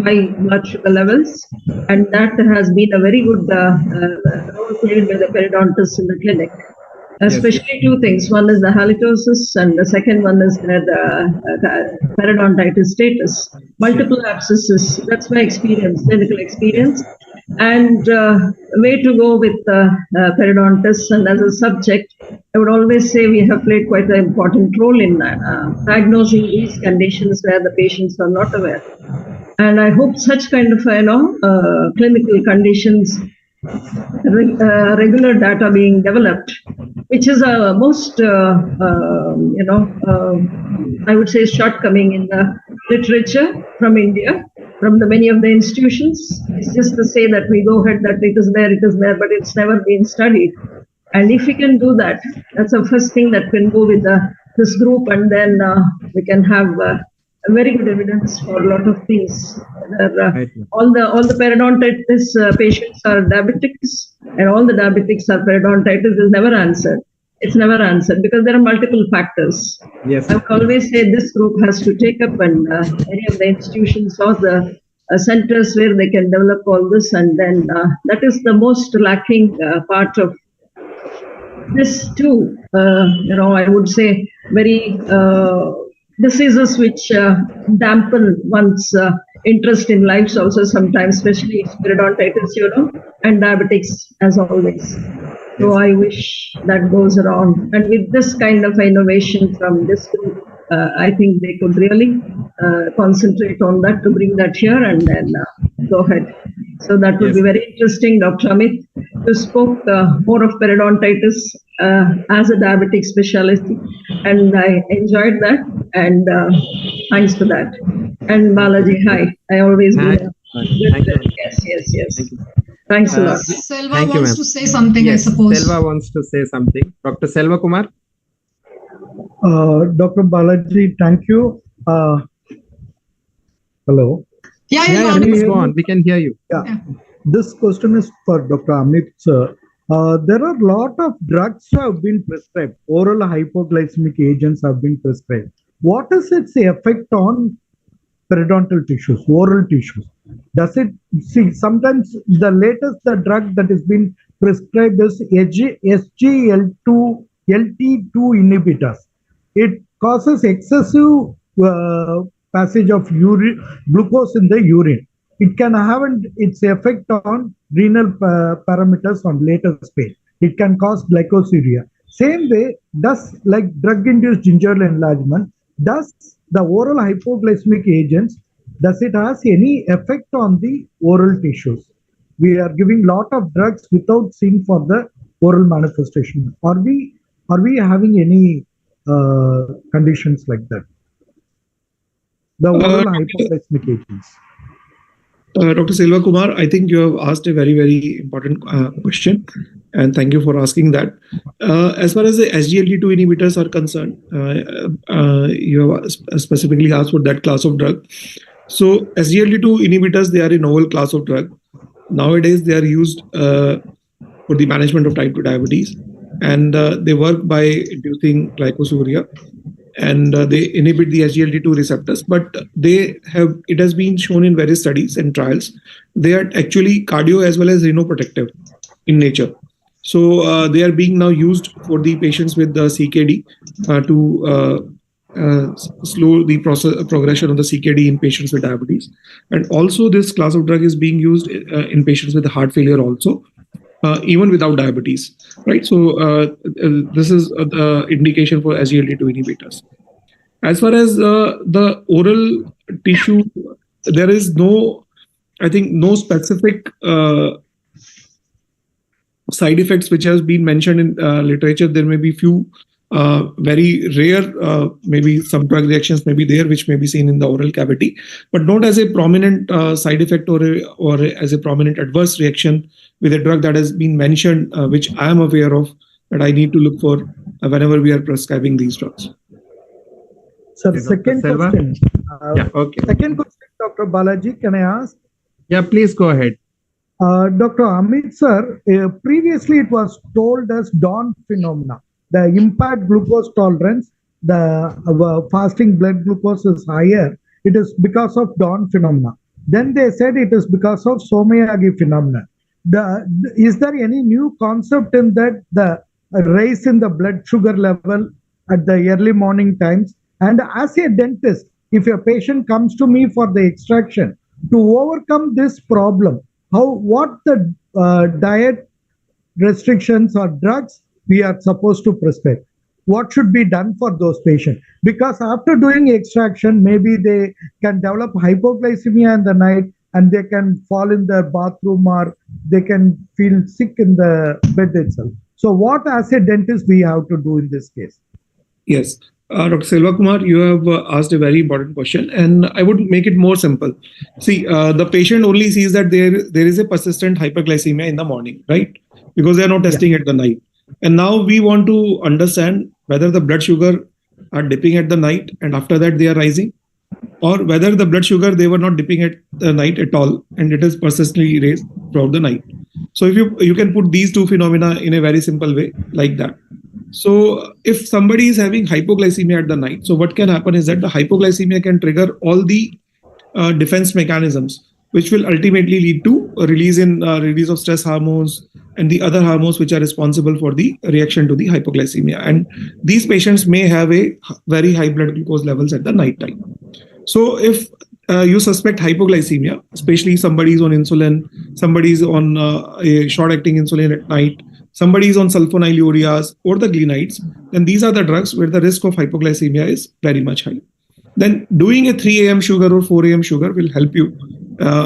high blood sugar levels, and that has been a very good role played by the periodontist in the clinic. Especially two things. One is the halitosis, and the second one is the periodontitis status. Multiple abscesses. That's my experience, clinical experience. And way to go with periodontists. And as a subject, I would always say we have played quite an important role in diagnosing these conditions where the patients are not aware. And I hope such kind of clinical conditions, regular data being developed, which is a most, I would say, shortcoming in the literature from India, from the many of the institutions. It's just to say that we go ahead, that it is there, but it's never been studied. And if we can do that, that's the first thing that can go with this group, and then we can have very good evidence for a lot of things. All the periodontitis patients are diabetics, and all the diabetics are periodontitis is never answered. It's never answered because there are multiple factors. Yes. I would always say this group has to take up, and any of the institutions or the centers where they can develop all this, and then that is the most lacking part of this too. I would say very diseases which dampen one's interest in life also sometimes, especially periodontitis, and diabetics as always. So I wish that goes around. And with this kind of innovation from this group, I think they could really concentrate on that to bring that here and then go ahead. So that would be very interesting, Dr. Amit. You spoke more of periodontitis as a diabetic specialty, and I enjoyed that, and thanks for that. And Balaji, hi. I always do. Yes. Thanks a lot. Selva wants to say something, I suppose. Selva wants to say something. Dr. Selva Kumar. Dr. Balaji, thank you. Hello. Yeah, please go on. We can hear you. Yeah. This question is for Dr. Amit, sir. There are a lot of drugs have been prescribed. Oral hypoglycemic agents have been prescribed. What is its effect on periodontal tissues, oral tissues? Does it sometimes the drug that is being prescribed is SGLT2 inhibitors. It causes excessive passage of glucose in the urine. It can have its effect on renal parameters on later stage. It can cause glycosuria. Same way, like drug-induced gingival enlargement, does the oral hypoglycemic agents, does it has any effect on the oral tissues? We are giving lot of drugs without seeing for the oral manifestation. Are we having any conditions like that? The oral hypoglycemic agents. Dr. Selva Kumar, I think you have asked a very, very important question, and thank you for asking that. As far as the SGLT2 inhibitors are concerned, you have specifically asked for that class of drug. So SGLT2 inhibitors, they are a novel class of drug. Nowadays, they are used for the management of type 2 diabetes, and they work by inducing glycosuria, and they inhibit the SGLT2 receptors, but it has been shown in various studies and trials, they are actually cardio as well as renoprotective in nature. So they are being now used for the patients with the CKD to slow the progression of the CKD in patients with diabetes. And also this class of drug is being used in patients with heart failure also, even without diabetes, right? So this is the indication for SGLT2 inhibitors. As far as the oral tissue, there is no, I think, no specific side effects which has been mentioned in literature. There may be few very rare, maybe some drug reactions may be there, which may be seen in the oral cavity, but not as a prominent side effect or as a prominent adverse reaction with a drug that has been mentioned, which I am aware of, that I need to look for whenever we are prescribing these drugs. Sir, second question. Yeah, okay. Second question, Dr. Balaji, can I ask? Yeah, please go ahead. Dr. Amit sir, previously it was told as dawn phenomena. The impaired glucose tolerance, the fasting blood glucose is higher. It is because of dawn phenomena. Then they said it is because of Someyagi phenomena. Is there any new concept in that, the rise in the blood sugar level at the early morning times? And as a dentist, if a patient comes to me for the extraction, to overcome this problem, what the diet restrictions or drugs we are supposed to prescribe? What should be done for those patients? Because after doing extraction, maybe they can develop hypoglycemia in the night and they can fall in the bathroom or they can feel sick in the bed itself. So what as a dentist we have to do in this case? Yes. Dr. Selva Kumar, you have asked a very important question, and I would make it more simple. See, the patient only sees that there is a persistent hyperglycemia in the morning, right? Because they are not testing at the night. And now we want to understand whether the blood sugar are dipping at the night and after that they are rising, or whether the blood sugar, they were not dipping at the night at all and it is persistently raised throughout the night. So if you can put these two phenomena in a very simple way like that. So if somebody is having hypoglycemia at the night, so what can happen is that the hypoglycemia can trigger all the defense mechanisms, which will ultimately lead to a release of stress hormones and the other hormones which are responsible for the reaction to the hypoglycemia. And these patients may have a very high blood glucose levels at the night time. So if you suspect hypoglycemia, especially somebody is on insulin, somebody is on a short-acting insulin at night, somebody is on sulfonylureas or the glenides, then these are the drugs where the risk of hypoglycemia is very much high. Then doing a 3 a.m. sugar or 4 a.m. sugar will help you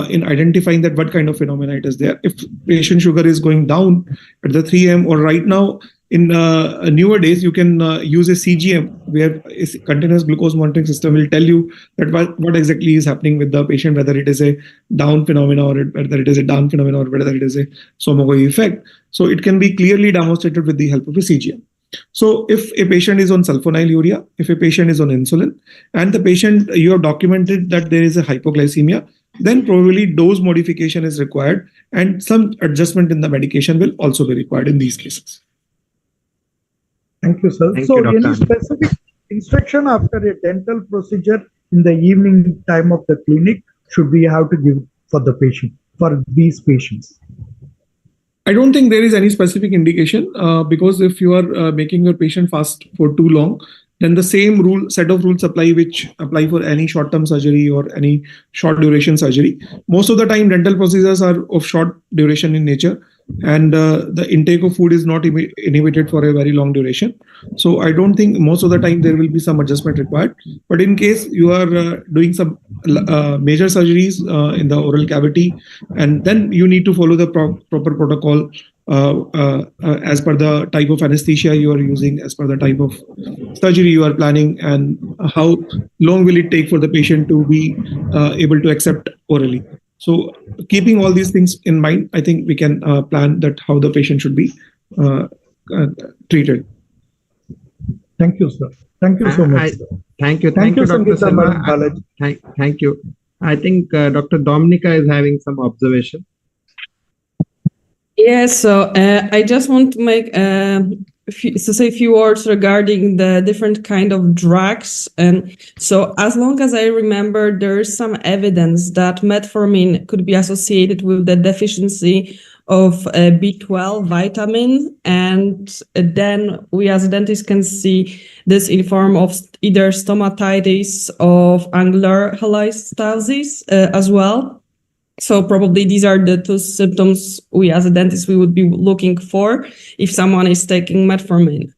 in identifying that what kind of phenomena it is there. If patient sugar is going down at the 3 a.m. or right now in newer days, you can use a CGM where a continuous glucose monitoring system will tell you that what exactly is happening with the patient, whether it is a down phenomena or whether it is a down phenomena or whether it is a Somogoi effect. So it can be clearly demonstrated with the help of a CGM. So if a patient is on sulfonylurea, if a patient is on insulin, and the patient, you have documented that there is a hypoglycemia, then probably dose modification is required and some adjustment in the medication will also be required in these cases. Thank you, sir. Thank so you, any specific instruction after a dental procedure in the evening time of the clinic should we have to give for the patient, for these patients? I don't think there is any specific indication because if you are making your patient fast for too long, then the same set of rules apply which apply for any short-term surgery or any short duration surgery. Most of the time dental procedures are of short duration in nature and the intake of food is not inhibited for a very long duration. So I don't think most of the time there will be some adjustment required. But in case you are doing some major surgeries in the oral cavity, and then you need to follow the proper protocol as per the type of anesthesia you are using, as per the type of surgery you are planning, and how long will it take for the patient to be able to accept orally. So keeping all these things in mind, I think we can plan that how the patient should be treated. Thank you, sir. Thank you so much. Thank you, Dr. Selva. Thank you. I think Dr. Dominica is having some observation. Yes, so I just want to make say a few words regarding the different kind of drugs. And so as long as I remember, there is some evidence that metformin could be associated with the deficiency of B12 vitamin, and then we as dentists can see this in form of either stomatitis of angular cholestasis as well. So probably these are the two symptoms we as a dentist we would be looking for if someone is taking metformin.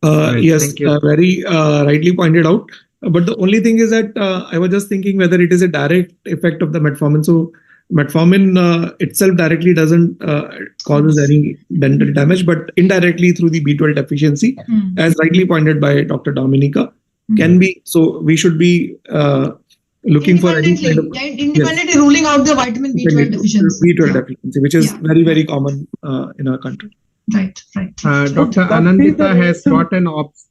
Yes, very rightly pointed out. But the only thing is that I was just thinking whether it is a direct effect of the metformin. So metformin itself directly doesn't causes any dental damage, but indirectly through the B12 deficiency, as rightly pointed by Dr. Dominica, can be. So we should be looking for any kind of independently ruling out the vitamin B12 deficiency. B12 deficiency, which is very, very common in our country. Right. Dr. Anandita has got an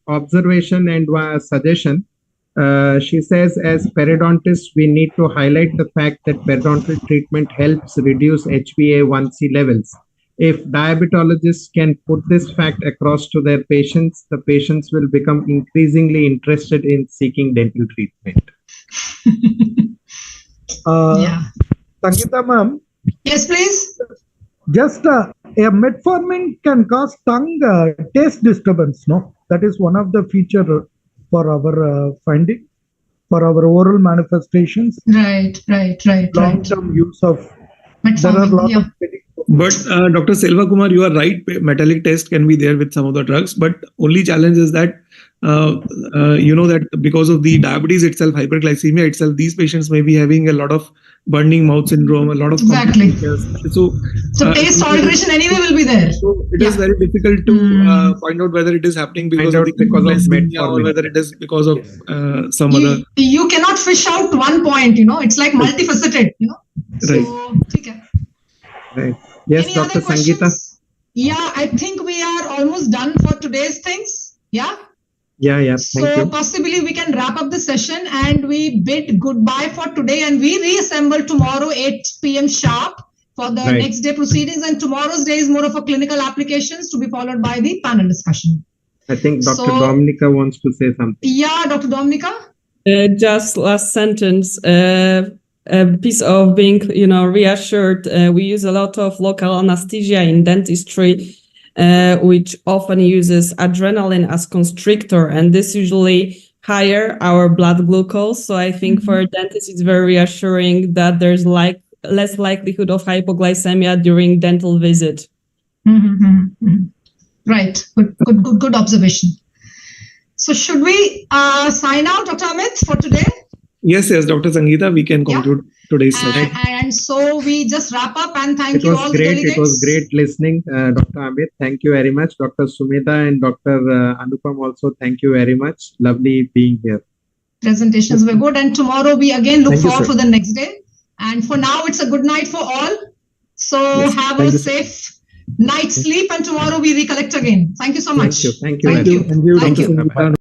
observation and a suggestion. She says, as periodontists, we need to highlight the fact that periodontal treatment helps reduce HbA1c levels. If diabetologists can put this fact across to their patients, the patients will become increasingly interested in seeking dental treatment. Sangeeta ma'am. Yes, please. Just a metformin can cause tongue taste disturbance, no? That is one of the feature for our finding, for our oral manifestations. Right. Long-term use of metformin. There are a lot of But Dr. Selva Kumar, you are right. Metallic test can be there with some of the drugs, but only challenge is that that because of the diabetes itself, hyperglycemia itself, these patients may be having a lot of burning mouth syndrome, a lot of complications. So taste alteration anyway will be there. So it is very difficult to find out whether it is happening because of metformin or whether it is because of some other. You cannot fish out one point. It's like multifaceted. So, right. Yes, Any Dr. other Sangeeta. questions? Yeah, I think we are almost done for today's things. Yeah. Yeah. Thank you. Possibly we can wrap up the session and we bid goodbye for today and we reassemble tomorrow 8 p.m. sharp for the next day proceedings, and tomorrow's day is more of a clinical applications to be followed by the panel discussion. I think Dr. Dominica wants to say something. Yeah, Dr. Dominica? Just last sentence. A piece of being, reassured. We use a lot of local anesthesia in dentistry, which often uses adrenaline as constrictor, and this usually higher our blood glucose. So I think for dentists, it's very reassuring that there's less likelihood of hypoglycemia during dental visit. Right. Good observation. So should we sign out, Dr. Amit, for today? Yes, Dr. Sangeeta, we can conclude today's session. And so we just wrap up and thank you all. It was great listening, Dr. Amit. Thank you very much. Dr. Sumita and Dr. Anupam also, thank you very much. Lovely being here. Presentations were good, and tomorrow we again look forward for the next day. And for now, it's a good night for all. So have a safe night's sleep, and tomorrow we recollect again. Thank you so much. Thank you. Thank you. Thank you.